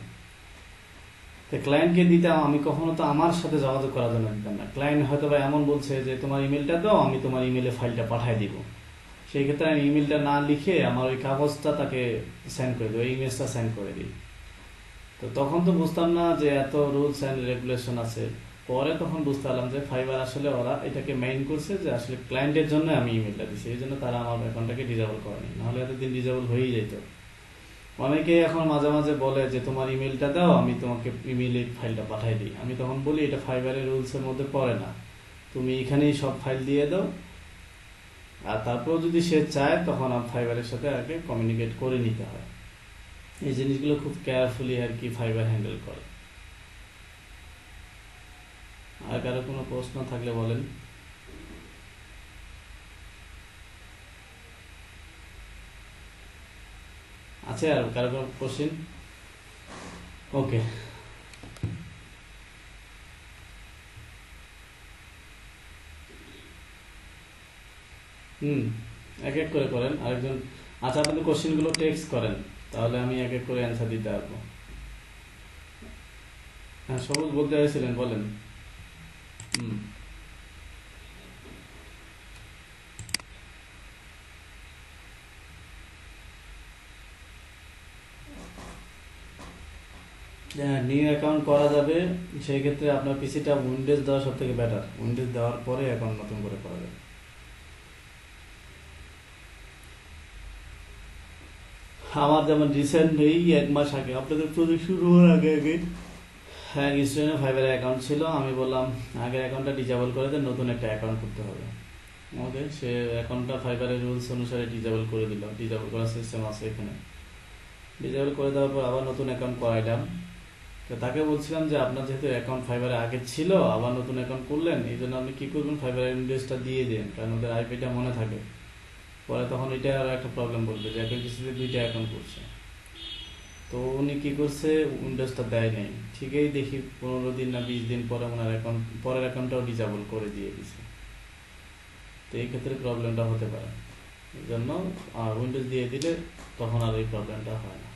তো ক্লায়েন্টকে দিতাম, আমি কখনো তো আমার সাথে যোগাযোগ করার জন্য দিতাম না। ক্লায়েন্ট হয়তো বা এমন বলছে যে তোমার ইমেলটা দাও, আমি তোমার ইমেলে ফাইলটা পাঠিয়ে দিব। সেই ক্ষেত্রে আমি ইমেলটা না লিখে আমার ওই কাগজটা তাকে সেন্ড করে দিই, ওই ইমেজটা সেন্ড করে দিই। তো তখন তো বুঝতাম না যে এত রুলস অ্যান্ড রেগুলেশন আছে। পরে তখন বুঝতে পারলাম যে ফাইবার আসলে ওরা এটাকে মেইন করছে যে আসলে ক্লায়েন্টের জন্য আমি ইমেলটা দিচ্ছি, এই জন্য তারা আমার অ্যাকাউন্টটাকে ডিসেবল করেনি, নাহলে এতদিন ডিসেবল হয়েই যেত। অনেকে এখন মাঝে মাঝে বলে যে তোমার ইমেলটা দাও, আমি তোমাকে ইমেইলে ফাইলটা পাঠিয়ে দিই। আমি তখন বলি এটা ফাইবারের রুলসের মধ্যে পড়ে না, তুমি এখানেই সব ফাইল দিয়ে দাও, আর তারপর যদি সে চায় তখন ফাইবারের সাথে আগে কমিউনিকেট করে নিতে হয়। এই জিনিসগুলো খুব কেয়ারফুলি আর কি ফাইবার হ্যান্ডেল করে। আর কারো কোনো প্রশ্ন থাকলে বলেন। আছে আর কারো কোনো কোশ্চেন? ওকে, এক এক করে করেন আরেকজন। আচ্ছা, আপনাদের কোশ্চেনগুলো টেক্সট করেন, তাহলে আমি এক এক করে অ্যান্সার দিতে পারবো। হ্যাঁ, সবুজ বলতে চাইছিলেন, বলেন। নিউ অ্যাকাউন্ট করা যাবে, সেই ক্ষেত্রে আপনার পিসিটা উইন্ডোজ দেওয়া সব থেকে বেটার। উইন্ডোজ দেওয়ার পরে অ্যাকাউন্ট নতুন করে করা যাবে। আমার যেমন রিসেন্ট এই 1 মাস আগে, আপনাদের প্রজেক্ট শুরু হওয়ার আগে হ্যাঁ, স্টুডেন্ট ফাইবারের অ্যাকাউন্ট ছিল। আমি বললাম আগের অ্যাকাউন্টটা ডিজেবল করে দেন, নতুন একটা অ্যাকাউন্ট করতে হবে। ওকে, সে অ্যাকাউন্টটা ফাইবারের রুলস অনুসারে ডিজেবল করে দিল। ডিজেবল করার সিস্টেম আছে এখানে। ডিজেবল করে দেওয়ার পর আবার নতুন অ্যাকাউন্ট করাইলাম। তো তাকে বলছিলাম যে আপনার যেহেতু অ্যাকাউন্ট ফাইবারে আগে ছিল, আবার নতুন অ্যাকাউন্ট করলেন, এই জন্য আপনি কী করবেন, ফাইবারের ইনভয়েসটা দিয়ে দেন, কারণ ওদের আইপিটা মনে থাকে। পরে তখন এটা আরও একটা প্রবলেম বলবে যে একই কিছুতে 2টা অ্যাকাউন্ট করছে। তো উনি কী করছে, উইন্ডোজটা দেয় নাই। ঠিকই দেখি 15 দিন না 20 দিন পরে ওনার অ্যাকাউন্ট, পরের অ্যাকাউন্টটাও ডিজেবল করে দিয়ে দিছে। তো এই ক্ষেত্রে প্রবলেমটা হতে পারে। এই জন্য উইন্ডোজ দিয়ে দিলে তখন আর এই প্রবলেমটা হয় না।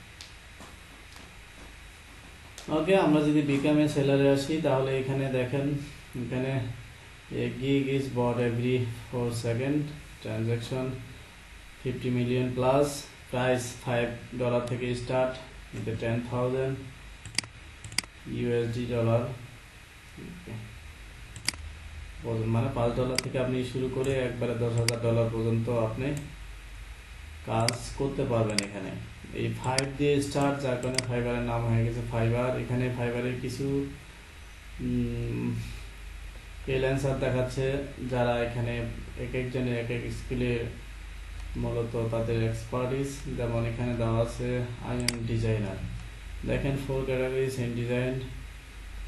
ওকে, আমরা যদি বিকামে সেলারে আসি, তাহলে এখানে দেখেন, এখানে gig is bought every 4 second, transaction 50 million plus, price $5 থেকে স্টার্ট, এটা 10,000 USD ডলার, মানে $5 থেকে আপনি শুরু করে একবারে $10,000 পর্যন্ত আপনি কাজ করতে পারবেন এখানে। এই 5 দিয়ে স্টার্ট, যার কারণে ফাইবারের নাম হয়ে গেছে ফাইবার। এখানে ফাইবারের কিছু ফ্রিল্যান্সার দেখাচ্ছে, যারা এখানে এক একজনের এক এক স্কিলে মূলত তাদের এক্সপার্টিস। যেমন এখানে দেওয়া আছে আই এম ডিজাইনার, দেখেন 4 ক্যাটাগরিজ ইন ডিজাইন।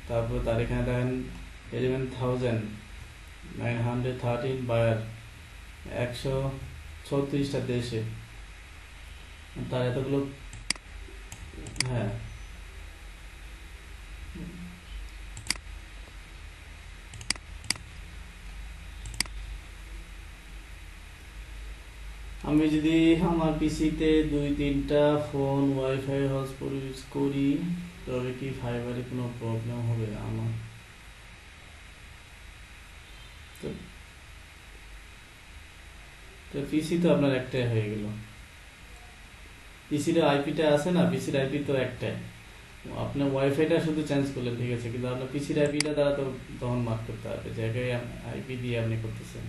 তারপর তার এখানে দেখেন 11,913 বায়ার, 136টা দেশে, তার এতগুলো। হ্যাঁ, আমি যদি আমার পিসিতে 2-3টা ফোন, ওয়াইফাই, হটস্পট ইউজ করি, তবে কি ফাইবারে কোনো প্রবলেম হবে আমার? তো পিসি তো আপনার একটাই হয়ে গেল। পিসির আইপিটা আছে না, পিসির আইপি তো একটাই। আপনার ওয়াইফাইটা শুধু চেঞ্জ করলেন, ঠিক আছে, কিন্তু আপনার পিসির আইপিটা দ্বারা তো তখন মার্ক করতে হবে, জায়গায় আইপি দিয়ে আপনি করতেছেন।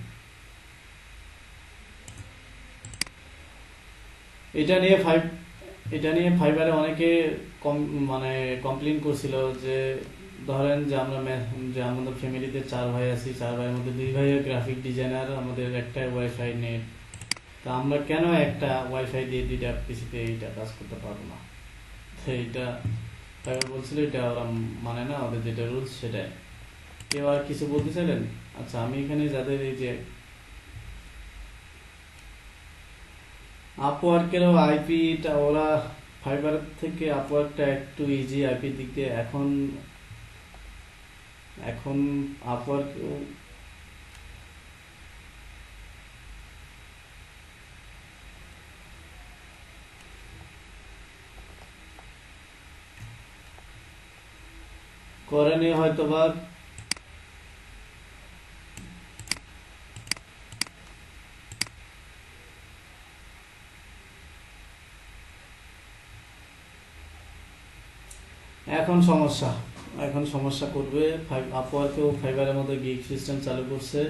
এটা নিয়ে ফাইবারে অনেকে মানে কমপ্লেন করছিল যে ধরেন যে আমাদের ফ্যামিলিতে 4 ভাই আছি, 4 ভাইয়ের মধ্যে 2 ভাইয়ের গ্রাফিক ডিজাইনার, আমাদের একটাই ওয়াইফাই নেট, তা আমরা কেন একটা ওয়াইফাই দিয়ে 2টা পিসিতে এইটা কাজ করতে পারবো না? তো এইটা ফাইবার বলছিল এটা ওরা মানে না, ওদের যেটা রুলস সেটাই। কেউ আর কিছু বলতে চাইলেন? আচ্ছা, আমি এখানে যাদের এই যে আপওয়ার্কেরও আইপিটা, ওরা ফাইবার থেকে আপওয়ার্কটা একটু ইজি আইপি দিক দিয়ে। এখন আপওয়ার্ক করেনি হয়তো বা, এখন সমস্যা করবে। আপওয়ার্কেও ফাইবারের মধ্যে গিগ সিস্টেম চালু করছে।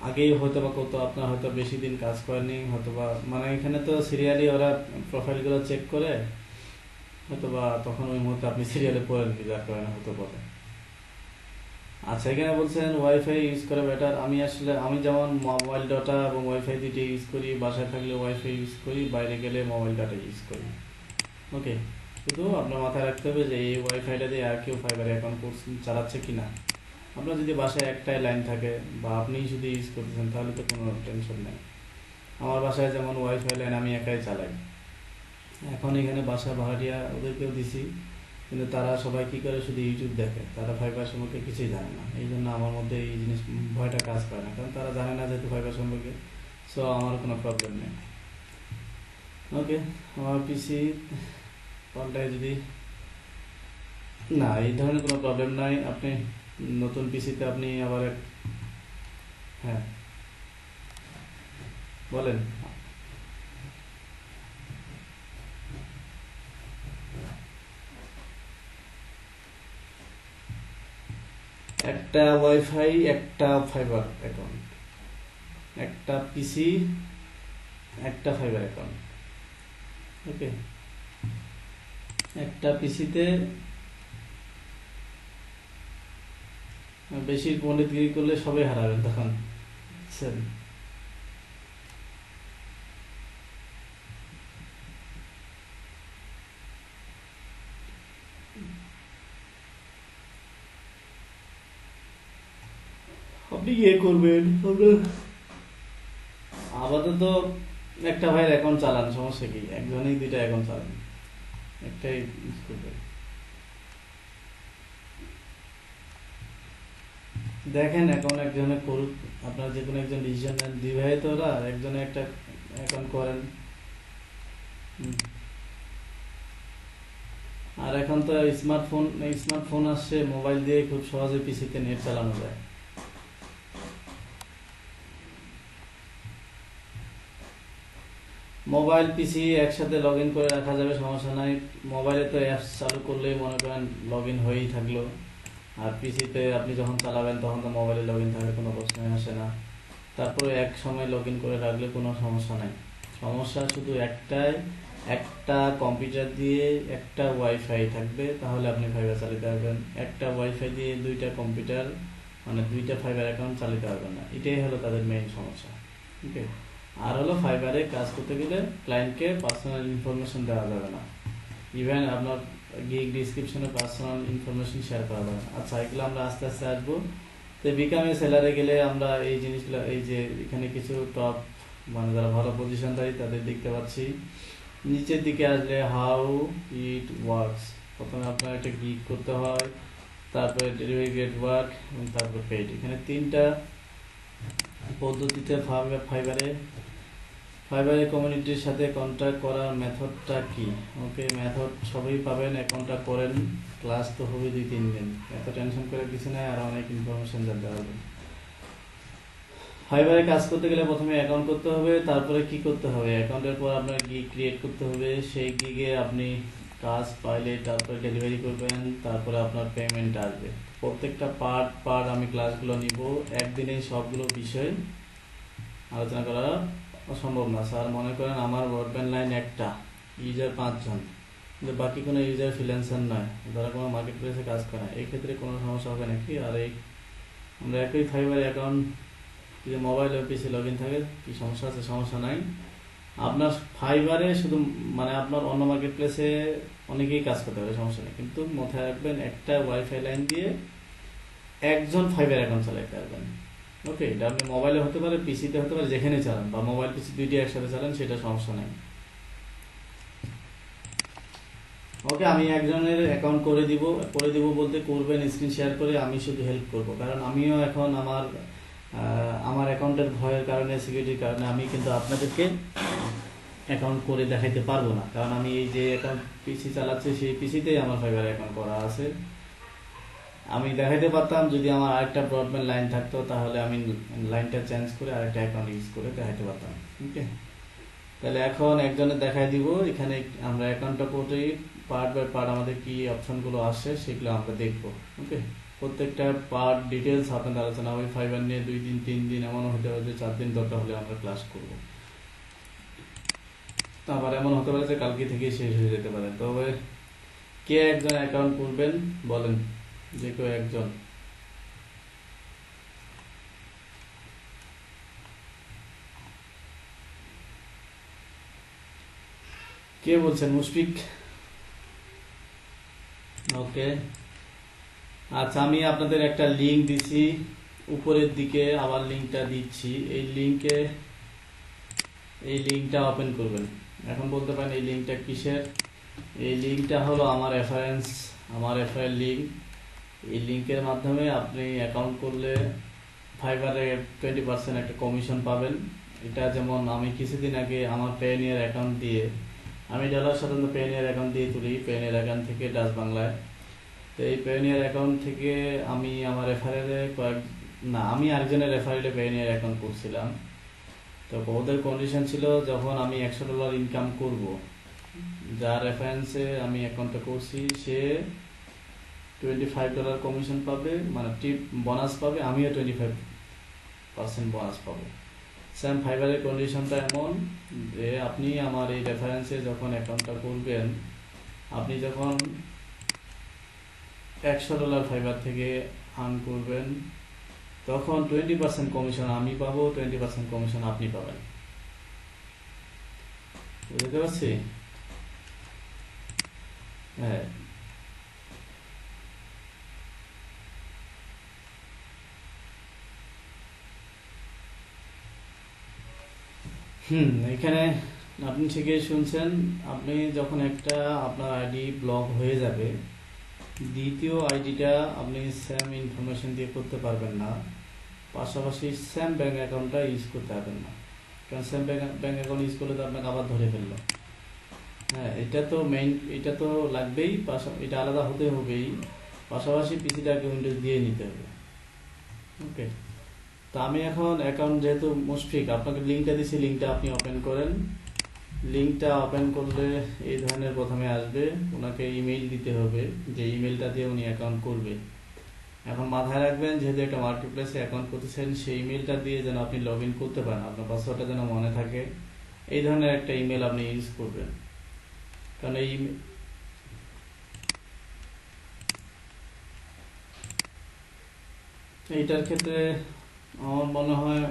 আগেই হয়তো বা কত, আপনার হয়তো বেশি দিন কাজ করেনি, হয়তো বা মানে এখানে তো সিরিয়ালি ওরা প্রোফাইলগুলো চেক করে, হয়তো বা তখন ওই মুহূর্তে আপনি সিরিয়ালে পড়েননি, যার কারণে হতে পারে। আচ্ছা, এখানে বলছেন ওয়াইফাই ইউজ করে বেটার। আমি যেমন মোবাইল ডাটা এবং ওয়াইফাই দুইটা ইউজ করি, বাসায় থাকলে ওয়াইফাই ইউজ করি, বাইরে গেলে মোবাইল ডাটা ইউজ করি। ওকে, শুধু আপনার মাথায় রাখতে হবে যে এই ওয়াইফাইটা দিয়ে আর কেউ ফাইবারে অ্যাকাউন্ট চালাচ্ছে কিনা। আপনার যদি বাসায় একটাই লাইন থাকে বা আপনি শুধু ইউজ করতেছেন, তাহলে তো কোনো টেনশন নেই। আমার বাসায় যেমন ওয়াইফাই লাইন আমি একাই চালাই। এখন এখানে বাসা ভাড়াটিয়া ওদেরকেও দিছি, কিন্তু তারা সবাই কী করে, শুধু ইউটিউব দেখে, তারা ফাইবার সম্পর্কে কিছুই জানে না। এই জন্য আমার মধ্যে এই জিনিস ভয়টা কাজ করে না, কারণ তারা জানে না যেহেতু ফাইবার সম্পর্কে। সো আমার কোনো প্রবলেম নেই। ওকে, আমার পিসি পাল্টায় যদি না, এই ধরনের কোনো প্রবলেম নাই। আপনি নতুন পিসিতে আপনি আবার হ্যাঁ বলেন। একটা ওয়াইফাই, একটা ফাইবার অ্যাকাউন্ট, একটা পিসি, একটা ফাইবার অ্যাকাউন্ট। ওকে, একটা পিসিতে বেশি পণ্ডিতগিরি করলে সবাই হারাবেন তখন, বুঝছেন? আপনি ইয়ে করবেন, আপাতত একটা ভাইয়ের অ্যাকাউন্ট চালান, সমস্যা কি? একজনেই দুইটা অ্যাকাউন্ট চালান, একটাই ইউজ করবেন। দেখেন এখন একজনে করুক, আপনার যে কোনো একজন ডিসিশন নেন, দুই ভাই তো ওরা, একজনে একটা অ্যাকাউন্ট করেন। আর এখন তো স্মার্টফোন আসছে, মোবাইল দিয়ে খুব সহজে পিসিতে নেট চালানো যায়। মোবাইল পিসি একসাথে লগ ইন করে রাখা যাবে, সমস্যা নাই। মোবাইলে তো অ্যাপস চালু করলেই মনে করেন লগ ইন হয়েই থাকলো, আর পিসিতে আপনি যখন চালাবেন তখন তো মোবাইলে লগ ইন থাকলে কোনো প্রশ্নই আসে না। তারপরে এক সময় লগ ইন করে রাখলে কোনো সমস্যা নাই। সমস্যা শুধু একটাই, একটা কম্পিউটার দিয়ে একটা ওয়াইফাই থাকবে, তাহলে আপনি ফাইবার চালাতে পারবেন। একটা ওয়াইফাই দিয়ে দুইটা কম্পিউটার, মানে দুইটা ফাইবার অ্যাকাউন্ট চালাতে পারবেন না, এটাই হলো তাদের মেইন সমস্যা। ওকে, আর হলো ফাইবারে কাজ করতে গেলে ক্লায়েন্টকে পার্সোনাল ইনফরমেশন দেওয়া যাবে না, ইভেন আপনার গিগ ডিসক্রিপশনে পার্সোনাল ইনফরমেশন শেয়ার করা যাবে না। আচ্ছা, এগুলো আমরা আস্তে আস্তে আসবো। তো বিকামে সেলারে গেলে আমরা এই জিনিসগুলো, এই যে এখানে কিছু টপ মানে যারা ভালো পজিশনধারী তাদের দেখতে পাচ্ছি। নিচের দিকে আসলে হাউ ইট ওয়ার্কস, প্রথমে আপনার একটা গিগ করতে হয়, তারপরে ডেলিভারি গেট ওয়ার্ক, এবং তারপর পেইড। এখানে তিনটা পদ্ধতিতে ফাইবারে কমিউনিটির সাথে কন্ট্যাক্ট করার মেথডটা কি? ওকে, মেথড সবই পাবেন, অ্যাকাউন্টটা করেন, ক্লাস তো হবে 2-3 দিন, এত টেনশন করে কিছু নেই, আর অনেক ইনফরমেশন জানতে পারবেন। ফাইবারে কাজ করতে গেলে প্রথমে অ্যাকাউন্ট করতে হবে, তারপরে কি করতে হবে? অ্যাকাউন্টের পর আপনার গিগ ক্রিয়েট করতে হবে, সেই গিগে আপনি কাজ পাইলে তারপরে ডেলিভারি করবেন, তারপরে আপনার পেমেন্ট আসবে। প্রত্যেকটা পার্ট আমি ক্লাসগুলো নিব, একদিনে সবগুলো বিষয় আলোচনা করা অসম্ভব না। স্যার মনে করেন আমার ব্রডব্যান্ড লাইন একটা, ইউজার 5 জন, কিন্তু বাকি কোনো ইউজার ফ্রিল্যান্সার নয়, যারা কোনো মার্কেট প্লেসে কাজ করে, এই ক্ষেত্রে কোনো সমস্যা হবে নাকি? আর এই আমরা একই ফাইবার অ্যাকাউন্ট যদি মোবাইল ও পিসি লগ ইন থাকে, কি সমস্যা আছে? সমস্যা নাই। আপনার ফাইবারে শুধু মানে আপনার অন্য মার্কেট প্লেসে অনেকেই কাজ করতে পারে, সমস্যা নেই, কিন্তু মাথায় রাখবেন একটা ওয়াইফাই লাইন দিয়ে একজন ফাইবার অ্যাকাউন্ট চালাতে পারবেন। ওকে, এটা আপনি মোবাইলে হতে পারে, পিসিতে হতে পারে, যেখানে চালান, বা মোবাইল পিসি দুইটি একসাথে চালান, সেটা সমস্যা নেই। ওকে, আমি একজনের অ্যাকাউন্ট করে দিব বলতে করবেন স্ক্রিন শেয়ার করে, আমি শুধু হেল্প করব, কারণ আমিও এখন আমার অ্যাকাউন্টের ভয়ের কারণে, সিকিউরিটির কারণে আমি কিন্তু আপনাদেরকে অ্যাকাউন্ট করে দেখাইতে পারবো না, কারণ আমি এই যে অ্যাকাউন্ট পিসি চালাচ্ছি সেই পিসিতেই আমার ফাইবার অ্যাকাউন্ট করা আছে। আমি দেখাইতে পারতাম যদি আমার আরেকটা ব্রডব্যান্ড লাইন থাকতো, তাহলে আমি লাইনটা চেঞ্জ করে আরেকটা অ্যাকাউন্ট ইউজ করে দেখাইতে পারতাম। ওকে, তাহলে এখন একজনের দেখাই দিব। এখানে আমরা অ্যাকাউন্টটা করে পার্ট বাই পার্ট আমাদের কি অপশনগুলো আসে সেগুলো আমরা দেখবো। ওকে, প্রত্যেকটা পার্ট ডিটেলস আপনাদের আলোচনা হবে। ফাইবার নিয়ে 2 দিন 3 দিন, এমনও হতে পারে যে 4 দিন দরকার হলে আমরা ক্লাস করব। আবার এমন হতে পারে যে কালকে থেকে শেষ হয়ে যেতে পারে। তবে কে একজন অ্যাকাউন্ট করবেন বলেন, যে কেউ একজন। কে বলছেন? মুশফিক। ওকে, আচ্ছা, আমি আপনাদের একটা লিংক দিছি উপরের দিকে, আবার লিংকটা দিচ্ছি। এই লিংকটা ওপেন করবেন। এখন বলতে পারেন এই লিংকটা কিসের? এই লিংকটা হলো আমার রেফারেল লিংক। এই লিংকের মাধ্যমে আপনি অ্যাকাউন্ট করলে ফাইবারে 20% একটা কমিশন পাবেন। এটা যেমন আমি কিছুদিন আগে আমার পেনিয়ার অ্যাকাউন্ট দিয়ে, আমি ডলার সাধারণত পেনিয়ার অ্যাকাউন্ট দিয়ে তুলি, পেনিয়ার অ্যাকাউন্ট থেকে ডাচ বাংলায়। তো এই পেনিয়ার অ্যাকাউন্ট থেকে আমি আমার রেফারেলে আমি আরেকজনের রেফারেলে পেনিয়ার অ্যাকাউন্ট করছিলাম। তো ওদের কন্ডিশন ছিল যখন আমি $100 ইনকাম করব, যার রেফারেন্সে আমি অ্যাকাউন্টটা করছি, সে $25 কমিশন পাবে, মানে টিপ বোনাস পাবে, আমিও 25% বোনাস পাবো। স্যাম ফাইবারের কন্ডিশনটা এমন যে আপনি আমার এই রেফারেন্সে যখন অ্যাকাউন্টটা করবেন, আপনি যখন $100 ফাইবার থেকে আর্ন করবেন, তখন 20% কমিশন আমি পাবো, 20% কমিশন আপনি পাবেন। বুঝতে পারছি? হ্যাঁ। এখানে আপনি ঠিকই শুনছেন। আপনি যখন একটা আপনার আইডি ব্লক হয়ে যাবে, দ্বিতীয় আইডিটা আপনি স্যাম ইনফরমেশন দিয়ে করতে পারবেন না, পাশাপাশি স্যাম ব্যাঙ্ক অ্যাকাউন্টটা ইউজ করতে পারবেন না। কারণ স্যাম ব্যাঙ্ক অ্যাকাউন্ট ইউজ করলে তো আপনাকে আবার ধরে ফেললো। হ্যাঁ, এটা তো মেইন, এটা তো লাগবেই, এটা আলাদা হতে হবেই, পাশাপাশি পিসিটাকে উইন্ডোজ দিয়ে নিতে হবে। ওকে, তো আমি এখন অ্যাকাউন্ট যেহেতু মুশফিক, আপনাকে লিঙ্কটা দিচ্ছি, লিঙ্কটা আপনি ওপেন করেন। লিঙ্কটা ওপেন করলে এই ধরনের প্রথমে আসবে, ওনাকে ইমেইল দিতে হবে, যে ইমেইলটা দিয়ে উনি অ্যাকাউন্ট করবে। এখন মাথায় রাখবেন, যেহেতু একটা মার্কেট প্লেসে অ্যাকাউন্ট করতেছেন, সেই ইমেইলটা দিয়ে যেন আপনি লগ ইন করতে পারেন, আপনার পাসওয়ার্ডটা যেন মনে থাকে, এই ধরনের একটা ইমেল আপনি ইউজ করবেন। কারণ এইটার ক্ষেত্রে আমার মনে হয়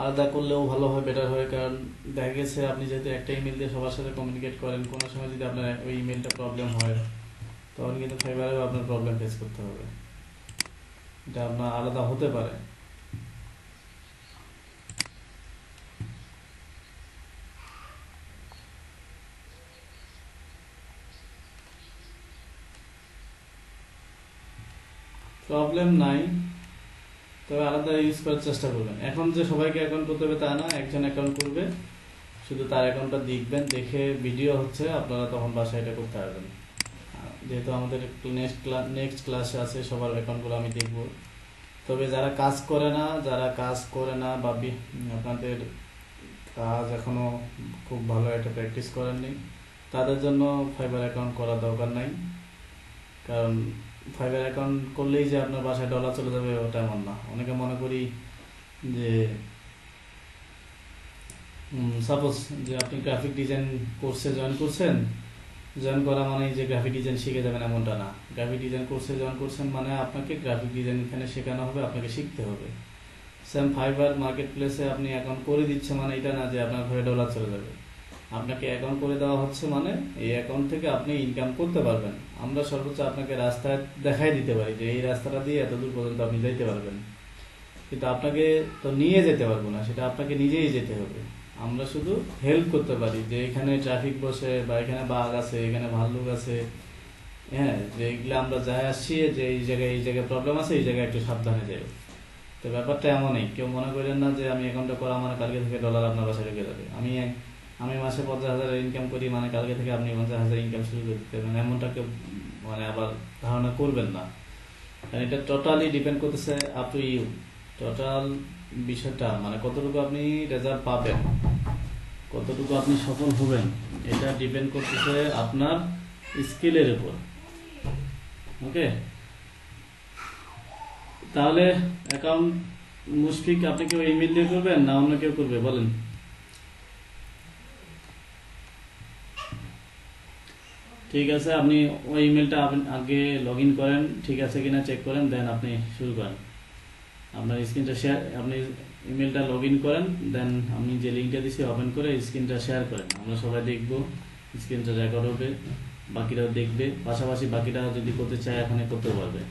আলাদা করলেও ভালো হয়, বেটার হয়। কারণ দেখা গেছে আপনি যেহেতু একটা ইমেল দিয়ে সবার সাথে কমিউনিকেট করেন, কোনো সময় যদি আপনার ওই ইমেলটা প্রবলেম হয়, তখন কিন্তু ফাইবারেও আপনার প্রবলেম ফেস করতে হবে। এটা আপনার আলাদা হতে পারে। প্রবলেম নাই, তবে আলাদা ইউজ করার চেষ্টা করবেন। এখন যে সবাইকে অ্যাকাউন্ট করতে হবে তা না, একজন অ্যাকাউন্ট করবে, শুধু তার অ্যাকাউন্টটা দেখবেন, দেখে ভিডিও হচ্ছে, আপনারা তখন বাসায় এটা করতে পারবেন। যেহেতু আমাদের নেক্সট ক্লাসে আছে, সবার অ্যাকাউন্টগুলো আমি দেখব। তবে যারা কাজ করে না বা আপনাদের কাজ এখনো খুব ভালো একটা প্র্যাকটিস করেননি, তাদের জন্য ফাইবার অ্যাকাউন্ট করার দরকার নাই। কারণ ফাইবার অ্যাকাউন্ট করলেই যে আপনার বাসায় ডলার চলে যাবে ওটা এমন না। অনেকে মনে করি যে সাপোজ যে আপনি গ্রাফিক ডিজাইন কোর্সে জয়েন করা মানে যে গ্রাফিক ডিজাইন শিখে যাবেন এমনটা না। গ্রাফিক ডিজাইন কোর্সে জয়েন করছেন মানে আপনাকে গ্রাফিক ডিজাইন এখানে শেখানো হবে, আপনাকে শিখতে হবে। সেম ফাইবার মার্কেট প্লেসে আপনি অ্যাকাউন্ট করে দিচ্ছে মানে এটা না যে আপনার ঘরে ডলার চলে যাবে। আপনাকে অ্যাকাউন্ট করে দেওয়া হচ্ছে মানে এই অ্যাকাউন্ট থেকে আপনি ইনকাম করতে পারবেন। আমরা সর্বোচ্চ আপনাকে রাস্তায় দেখাই দিতে পারি যে এই রাস্তাটা দিয়ে এত দূর পর্যন্ত আপনি যাইতে পারবেন, কিন্তু আপনাকে তো নিয়ে যেতে পারবো না, সেটা আপনাকে নিজেই যেতে হবে। আমরা শুধু হেল্প করতে পারি যে এখানে ট্রাফিক বসে বা এখানে বাঘ আছে, এখানে ভাল্লুক আছে, হ্যাঁ, যে এগুলো আমরা যাই আসছি যে এই জায়গায় প্রবলেম আছে, এই জায়গায় একটু সাবধানে যাই। তো ব্যাপারটা এমনই, কেউ মনে করেন না যে আমি অ্যাকাউন্টটা করা মানে কালকে থেকে ডলার আপনার বাসায় ঢুকে যাবে। আমি মাসে 50,000 ইনকাম করি মানে কালকে থেকে আপনি 50,000 ইনকাম শুরু করে দিতে পারবেন, এমনটা কেউ মানে আবার ধারণা করবেন না। কারণ এটা টোটালি ডিপেন্ড করতেছে আপ টু ইউ। টোটাল বিষয়টা মানে কতটুকু আপনি রেজাল্ট পাবেন, কতটুকু আপনি সফল হবেন, এটা ডিপেন্ড করতেছে আপনার স্কিলের উপর। ওকে, তাহলে অ্যাকাউন্ট মুশফিক আপনি কেউ ইমেল দিয়ে করবেন না অন্য কেউ করবে বলেন? ঠিক আছে, আপনি ওই ইমেলটা আগে লগ ইন করেন, ঠিক আছে কিনা চেক করেন, দেন আপনি শুরু করেন। আপনার স্ক্রিনটা শেয়ার, আপনি ইমেলটা লগ ইন করেন, দেন আমি যে লিঙ্কটা দিচ্ছি ওপেন করে স্ক্রিনটা শেয়ার করেন। আমরা সবাই দেখব, স্ক্রিনটা রেকর্ড হবে, বাকিরাও দেখবে, পাশাপাশি বাকিরা যদি করতে চায় এখানে করতে পারবে।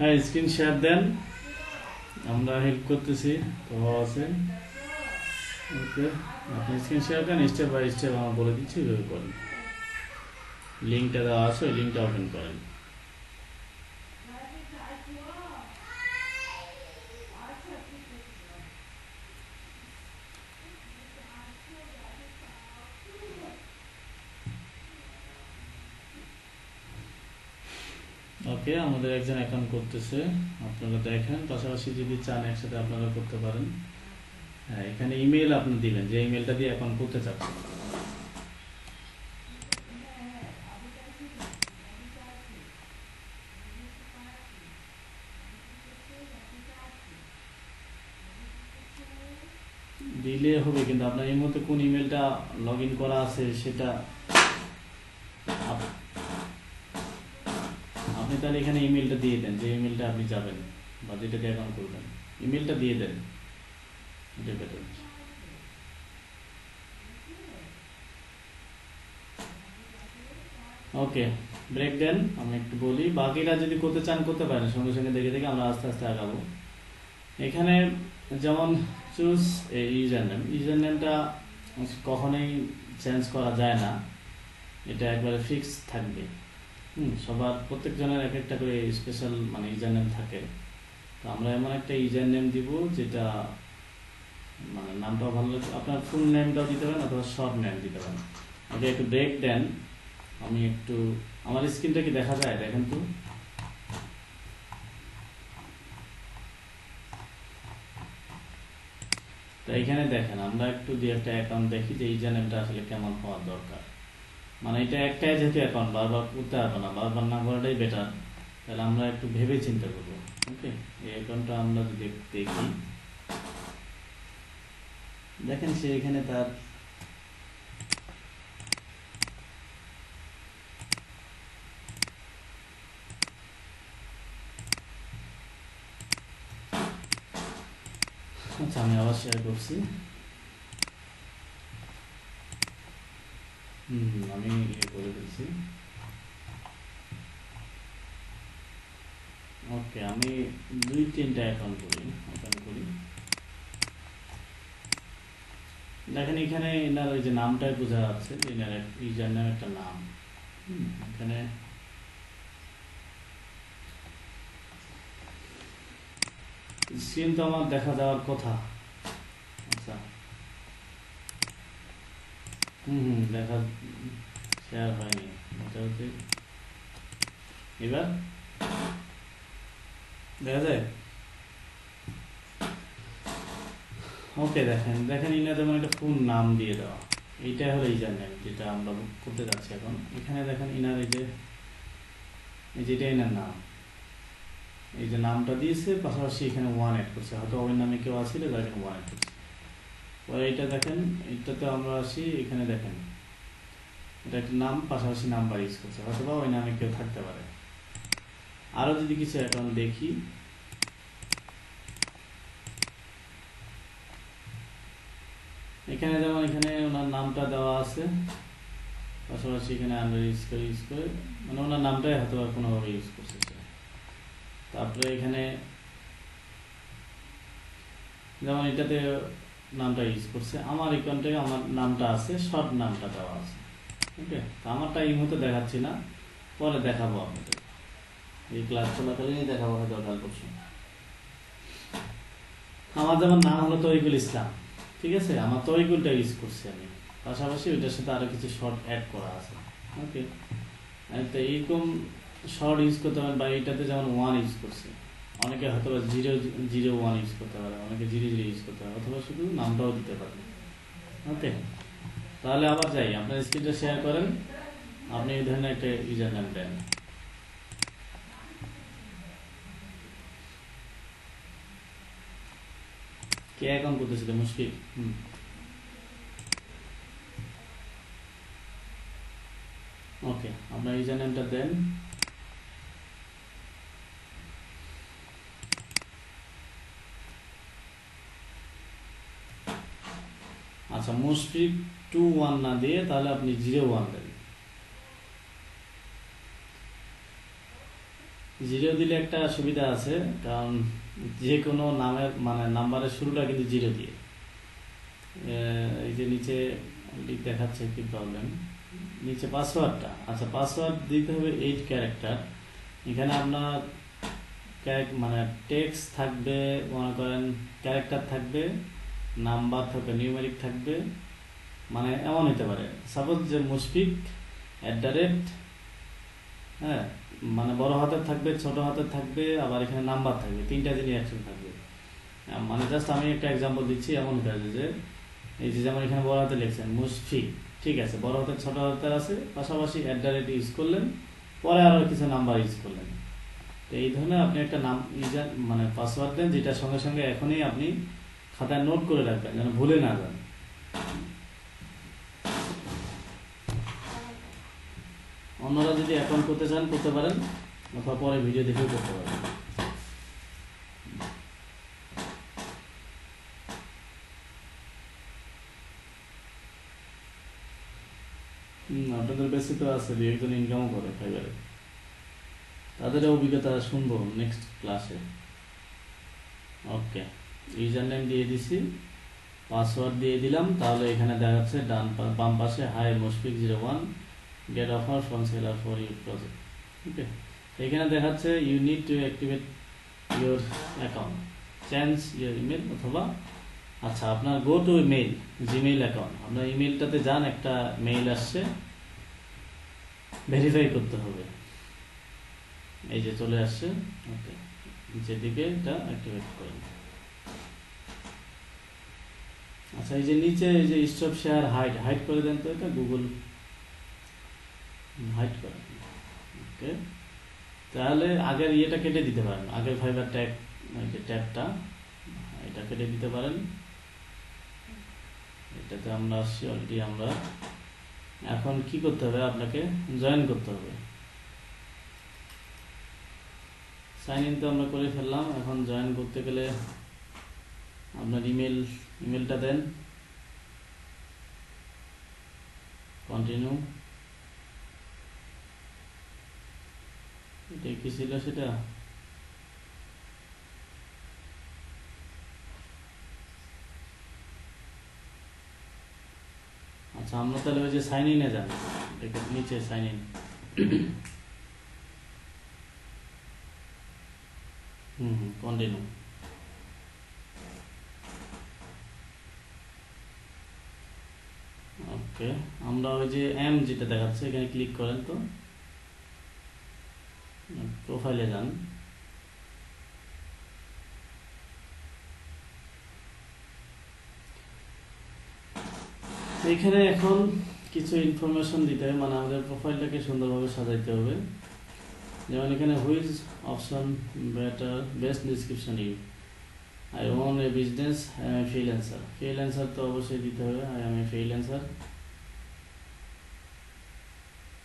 হ্যাঁ, স্ক্রিন শেয়ার দেন, আমরা হেল্প করতেছি। তো আছে ওকে, আপনি স্ক্রিন শেয়ার করেন, স্টেপ বাই স্টেপ আমার বলে দিচ্ছি, ওইভাবে করেন। লিঙ্কটা দেওয়া আছে, ওই লিঙ্কটা ওপেন করেন। ওকে, আমাদের একজন অ্যাকাউন্ট করতেছে, আপনারা দেখেন। পাশাপাশি যদি চান একসাথে আপনারা করতে পারেন। হ্যাঁ, এখানে ইমেল আপনি দিবেন, যে ইমেলটা দিয়ে অ্যাকাউন্ট করতে চাচ্ছেন। দিলে হবে, কিন্তু আপনার এই মুহূর্তে কোন ইমেলটা লগ ইন করা আছে সেটা আপ- আপনি তাহলে এখানে ইমেলটা দিয়ে দেন, যে ইমেলটা আপনি যাবেন বা যেটা দিয়ে অ্যাকাউন্ট করবেন, ইমেলটা দিয়ে দেন, এটা বেটার। ওকে, ব্রেক দেন, আমি একটু বলি। বাকিরা যদি করতে চান করতে পারেন, সঙ্গে সঙ্গে দেখে দেখে আমরা আস্তে আস্তে আগাবো। এখানে যেমন চুজ ইউজার নেমটা কখনোই চেঞ্জ করা যায় না, এটা একবারে ফিক্স থাকবে। সবার প্রত্যেকজনের এক একটা করে স্পেশাল মানে ইউজার নেম থাকে। তো আমরা এমন একটা ইউজার নেম দিব যেটা মানে নামটাও ভালো লাগে, আপনার ফুল নেমটাও দিতে পারেন অথবা শর্ট নেম দিতে পারেন। ওকে, একটু ব্রেক দেন, আমি একটু, আমার স্ক্রিনটা কি দেখা যায় দেখেন তো। তো এখানে দেখেন, আমরা একটু দিয়ে একটা অ্যাকাউন্ট দেখি যে ইউজার নেমটা আসলে কেমন হওয়ার দরকার। মানে এটা একটাই যেহেতু অ্যাকাউন্ট, বারবার করতে হবে না, বারবার না করাটাই বেটার। তাহলে আমরা একটু ভেবে চিন্তা করবো। ওকে, এই অ্যাকাউন্টটা আমরা যদি দেখি, দেখেন সে এখানে তার আচ্ছা, আমি আবার শেয়ার করছি। আমি ইয়ে করে দিচ্ছি। ওকে, আমি 2-3টা অ্যাকাউন্ট ওপেন করি। দেখেন এখানে এনার ওই যে নামটাই বোঝা যাচ্ছে যে এনার ইউজার নেম একটা নাম। এখানে স্ক্রিন তো আমার দেখা যাওয়ার কথা। আচ্ছা, দেখা শেয়ার হয়নি, এটা হচ্ছে এবার দেখা যায়। ওকে, দেখেন দেখেন ইনা যেমন একটা ফুল নাম দিয়ে দেওয়া, এইটাই হলো ইউজার নেম যেটা আমরা করতে যাচ্ছি এখন। এখানে দেখেন ইনার এই যেটা ইনার নাম, এই যে নামটা দিয়েছে, পাশাপাশি এখানে 1 অ্যাড করছে, হয়তো ওই নামে কেউ আসছিল তার এখানে 1 অ্যাড করছে। পরে এইটা দেখেন, এইটাতে আমরা আসি, এখানে দেখেন এটা একটা নাম, পাশাপাশি নাম্বার ইউজ করছে, হয়তো বা ওই নামে কেউ থাকতে পারে। আরও যদি কিছু অ্যাকাউন্ট দেখি, এখানে যেমন এখানে ওনার নামটা দেওয়া আছে, পাশাপাশি এখানে আন্ডার ইউজ করে মানে ওনার নামটাই হয়তো কোনোভাবে ইউজ করছে। তারপরে এখানে যেমন এটাতে নামটা ইউজ করছে, আমার অ্যাকাউন্টে আমার নামটা আছে, শর্ট নামটা দেওয়া আছে। ওকে, তো আমারটা এই মুহূর্তে দেখাচ্ছি না, পরে দেখাবো আপনাদের, এই ক্লাস চলাকালীনই দেখাবো হয়তো কাল পরশু। আমার যেমন নাম হলো তরিকুল ইসলাম, ঠিক আছে, আমার তরিকুলটা ইউজ করছি আমি, পাশাপাশি ওইটার সাথে আরো কিছু শর্ট অ্যাড করা আছে। ওকে, তো এইরকম শর্ট ইউজ করতে পারেন, বা এইটাতে যেমন 1 ইউজ করছে, অনেকে হয়তো 001 ইউজ করতে পারে, অনেকে 00 ইউজ করতে পারে, অথবা শুধু নামটাও দিতে পারে। ওকে, তাহলে আবার যাই, আপনার স্ক্রিনটা শেয়ার করেন, আপনি এই ধরনের একটা ইউজার নেম দেন। কে অ্যাকাউন্ট করতেছিল? মুশফিক। ওকে, আপনার ইউজার নেমটা দেন। আচ্ছা, মুশফিক 21 না দিয়ে তাহলে আপনি 01 দেন। 0 দিলে একটা সুবিধা আছে, কারণ যে কোনো নামের মানে নাম্বারের শুরুটা কিন্তু 0 দিয়ে। এই যে নিচে দেখাচ্ছে কি প্রবলেম, নিচে পাসওয়ার্ডটা, আচ্ছা পাসওয়ার্ড দিতে হবে 8 ক্যারেক্টার। এখানে আপনার মানে টেক্সট থাকবে, মনে করেন ক্যারেক্টার থাকবে, নাম্বার থাকবে, নিউমেরিক থাকবে, মানে এমন হতে পারে সাপোজ যে মুশফিক @ হ্যাঁ, মানে বড় হাতের থাকবে, ছোট হাতের থাকবে, আবার এখানে নাম্বার থাকবে, 3টা জিনিস একসাথে থাকবে। মানে জাস্ট আমি একটা এক্সাম্পল দিচ্ছি, এমন কাজে যে এই যে যেমন এখানে বড় হাতে লিখছেন মুশফিক, ঠিক আছে, বড় হাতের ছোট হাতের আছে, পাশাপাশি @ ইউজ করলেন, পরে আরো কিছু নাম্বার ইউজ করলেন। তো এই ধরনের আপনি একটা নাম মানে পাসওয়ার্ড দেন, যেটা সঙ্গে সঙ্গে এখনই আপনি খাতায় নোট করে রাখবেন যেন ভুলে না যান। অন্যরা যদি অ্যাকাউন্ট করতে চান করতে পারেন, অথবা পরে ভিডিও দেখেও করতে পারেন। আপনাদের বেশি তো আছে, একজন ইনকামও করে ফাইবারে, তাদের অভিজ্ঞতা শুনবো নেক্সট ক্লাসে। ওকে, ইউজার নেম দিয়ে দিছি, পাসওয়ার্ড দিয়ে দিলাম, তাহলে এখানে দেখাচ্ছে বাম পাশে hi Mushfiq 01 get offer from seller for your project. Okay, এখানে দেখাচ্ছে you need to activate your account, change your email, অথবা আচ্ছা আপনার go to mail, Gmail account, আপনার ইমেলটাতে যান, একটা মেইল আসছে, ভেরিফাই করতে হবে, এই যে চলে আসছে। ওকে, নিচের দিকে এটা অ্যাক্টিভেট করেন। আচ্ছা এই যে নিচে এই যে স্টপ শেয়ার হাইড করে দেন তো, এটা গুগল হাইড করেন। ওকে, তাহলে আগের ইয়েটা কেটে দিতে পারেন, আগের ফাইবার ট্যাগ, যে ট্যাগটা এটা কেটে দিতে পারেন। এটাতে আমরা আসছি অলরেডি। আমরা এখন কি করতে হবে, আপনাকে জয়েন করতে হবে। সাইন ইন তো আমরা করে ফেললাম, এখন জয়েন করতে গেলে আপনার ইমেলটা দেন, কন্টিনিউ। এটা কি ছিল সেটা, আচ্ছা আমরা তাহলে ওই যে সাইন ইনে যান, নিচে সাইন ইন, কন্টিনিউ। ওকে, আমরা ওই যে যেটা দেখাচ্ছে এখানে ক্লিক করেন, তো প্রোফাইলে যান, এখানে এখন কিছু ইনফরমেশন দিতে হবে, মানে আমাদের প্রোফাইলটাকে সুন্দরভাবে সাজাইতে হবে। যেমন এখানে which option better best description you, I own a business, I am a freelancer, freelancer তো অবশ্যই দিতে হবে, আই এম এ ফ্রিল্যান্সার।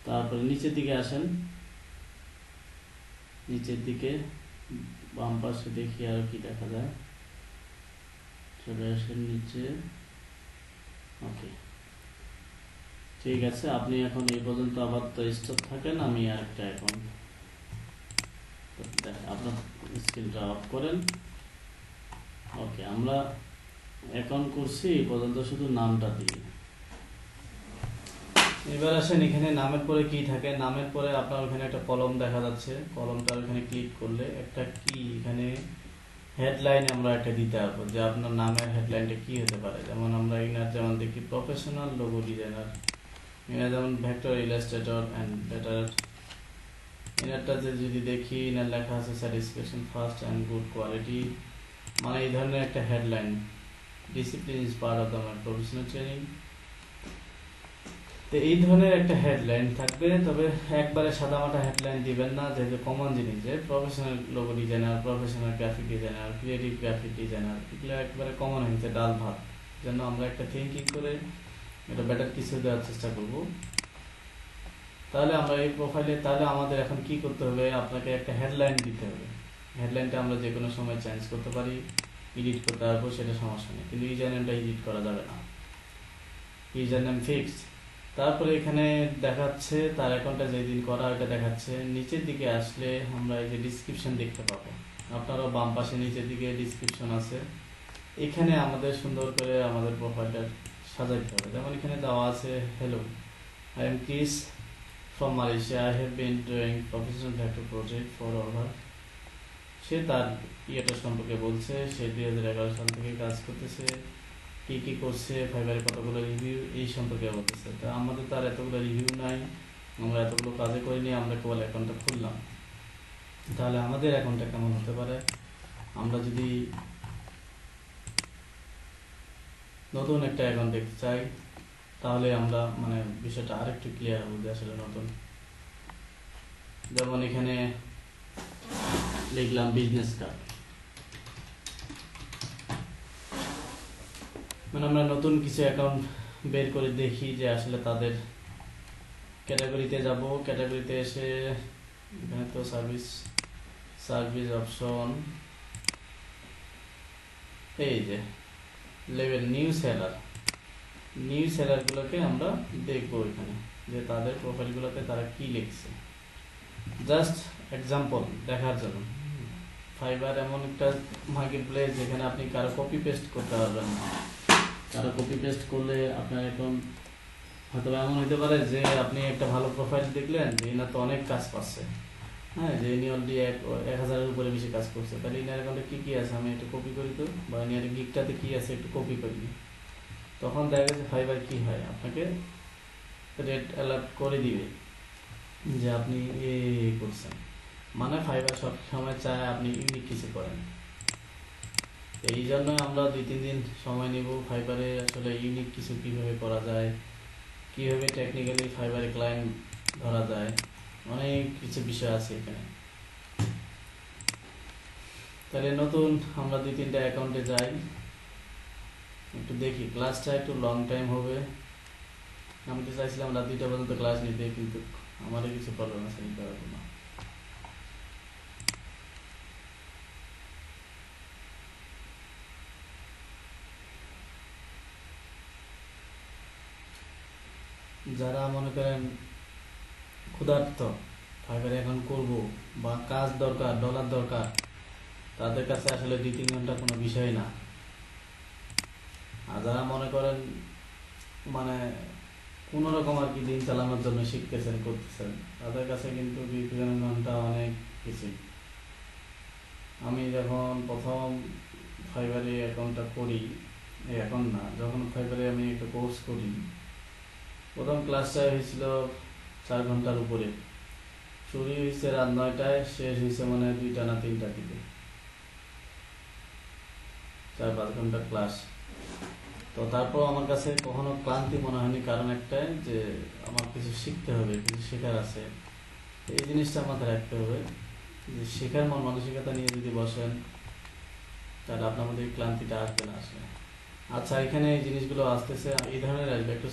তারপরে নিচের দিকে আসেন, নিচের দিকে বাম পাশে দেখি আর কি দেখা যায়, চলে আসেন নিচে। ওকে, ঠিক আছে, আপনি এখন এই পর্যন্ত আবার তো স্টপ থাকেন, আমি আরেকটা এখন আপনার স্ক্রিনটা অফ করেন। ওকে, আমরা অ্যাকাউন্ট করছি এই পর্যন্ত, শুধু নামটা দিই। এবার আসেন, এখানে নামের পরে কি থাকে, নামের পরে আপনার ওখানে একটা কলম দেখা যাচ্ছে, কলমটা ওখানে ক্লিক করলে একটা কি এখানে হেডলাইন আমরা একটা দিতে পারবো, যে আপনার নামের হেডলাইনটা কি হতে পারে। যেমন আমরা এখানে যেমন দেখি প্রফেশনাল লোগো ডিজাইনার, এখানে যেমন ভেক্টর ইলাস্ট্রেটর অ্যান্ড বেটার, এনারটাতে যদি দেখি এনার লেখা আছে satisfaction first and good quality, মানে এই ধরনের একটা headline. Discipline is part of the professional training, তো এই ধরনের একটা হেডলাইন থাকবে। তবে একবারে সাদামাটা হেডলাইন দিবেন না, যেহেতু কমন জিনিস, যে professional logo designer, professional graphic designer, creative graphic designer, এগুলো একবারে কমন হয়েছে, ডাল ভাত। যেন আমরা একটা থিঙ্কিং করে এটা বেটার কিছু দেওয়ার চেষ্টা করব। তাহলে আমরা এই প্রোফাইলে, তাহলে আমাদের এখন কি করতে হবে, আপনাকে একটা হেডলাইন দিতে হবে। হেডলাইনটা আমরা যে কোনো সময় চেঞ্জ করতে পারি, এডিট করতে পারবো, সেটা সমস্যা নেই, কিন্তু ইউজার নেমটা এডিট করা যাবে না, ইউজার নেম ফিক্সড। তারপরে এখানে দেখাচ্ছে তার অ্যাকাউন্টটা যেদিন করা এটা দেখাচ্ছে। নিচের দিকে আসলে আমরা এই যে ডিসক্রিপশন দেখতে পাবো, আপনারও বাম পাশে নিচের দিকে ডিসক্রিপশন আছে, এখানে আমাদের সুন্দর করে আমাদের প্রোফাইলটা সাজাইতে হবে। যেমন এখানে দেওয়া আছে, hello, I am Chris from Malaysia, I have been doing professional factor project for over. সে তার ইয়েটা সম্পর্কে বলছে, সে 2011 সাল থেকে কাজ করতেছে, কি কি করছে, ফাইবারে কতগুলো রিভিউ, এই সম্পর্কে বলতেছে। তো আমাদের তো আর এতগুলো রিভিউ নাই, আমরা এতগুলো কাজে করিনি, আমরা কেবল অ্যাকাউন্টটা খুললাম। তাহলে আমাদের অ্যাকাউন্টটা কেমন হতে পারে, আমরা যদি নতুন একটা অ্যাকাউন্ট দেখতে চাই, তাহলে আমরা মানে বিষয়টা আরেকটু ক্লিয়ার হবে যে আসলে নতুন। যেমন এখানে লিখলাম বিজনেস কার্ড, মানে আমরা নতুন কিছু অ্যাকাউন্ট বের করে দেখি যে আসলে তাদের ক্যাটাগরিতে যাব, ক্যাটাগরিতে এসে এখানে তো সার্ভিস অপশন, এই যে লেভেল নিউ সেলারগুলোকে আমরা দেখবো এখানে যে তাদের প্রোফাইলগুলোতে তারা কি লিখছে, জাস্ট এক্সাম্পল দেখার জন্য। ফাইবার এমন একটা মার্কেট প্লেস যেখানে আপনি কারো কপি পেস্ট করতে পারবেন না। কারো কপি পেস্ট করলে আপনার এখন হয়তো এমন হতে পারে যে আপনি একটা ভালো প্রোফাইল দেখলেন যে এনার তো অনেক কাজ পাচ্ছে, হ্যাঁ, যে ইনি অলরেডি 1000-এর উপরে বেশি কাজ করছে, তাহলে ইনার অ্যাকাউন্টে কী কী আছে আমি একটু কপি করি তো, বা ইনার গিকটাতে কী আছে একটু কপি করি। তখন দেখা গেছে ফাইবার কী হয়, আপনাকে রেড অ্যালার্ট করে দিবে যে আপনি করছেন। মানে ফাইবার সব সময় চায় আপনি ইউনিক কিছু করেন। এই জন্য আমরা 2-3 দিন সময় নিব ফাইবারে আসলে ইউনিক কিছু কীভাবে করা যায়, কীভাবে টেকনিক্যালি ফাইবারে ক্লায়েন্ট ধরা যায়, অনেক কিছু বিষয় আছে এখানে। তাহলে নতুন আমরা 2-3টা অ্যাকাউন্টে যাই, একটু দেখি। ক্লাসটা একটু লং টাইম হবে, আমি তো চাইছিলাম রাত 2টা পর্যন্ত ক্লাস নিতে, কিন্তু আমারও কিছু প্রবলেম আছে, নিতে পারবো না। যারা মনে করেন ক্ষুধার্ত, ফাইবারে এখন করব বা কাজ দরকার, ডলার দরকার, তাদের কাছে আসলে 2-3 ঘন্টা কোনো বিষয় না। আর যারা মনে করেন মানে কোনো রকম আর কি দিন চালানোর জন্য শিখতেছেন, করতেছেন, তাদের কাছে কিন্তু 2-3 ঘন্টা অনেক কিছু। আমি যখন প্রথম ফাইবারে অ্যাকাউন্টটা করি, এখন না, যখন ফাইবারে আমি একটা কোর্স করি, প্রথম ক্লাসটা হয়েছিল 4 ঘন্টার উপরে। শুরু হয়েছে রাত 9টায়, শেষ হয়েছে মানে 2টা না 3টার দিকে, 4-5 ঘন্টার ক্লাস। তো তারপর আমার কাছে কখনো ক্লান্তি মনে হয়নি, কারণ একটাই যে আমার কিছু শিখতে হবে, কিছু শেখার আছে। এই জিনিসটা মাথায় রাখতে হবে যে শেখার মন মানসিকতা নিয়ে যদি বসেন, তাহলে আপনার মধ্যে ক্লান্তিটা আসবে না আসলে। আচ্ছা, এখানে এই জিনিসগুলো আসতেছে এই ধরনের আসবে একটু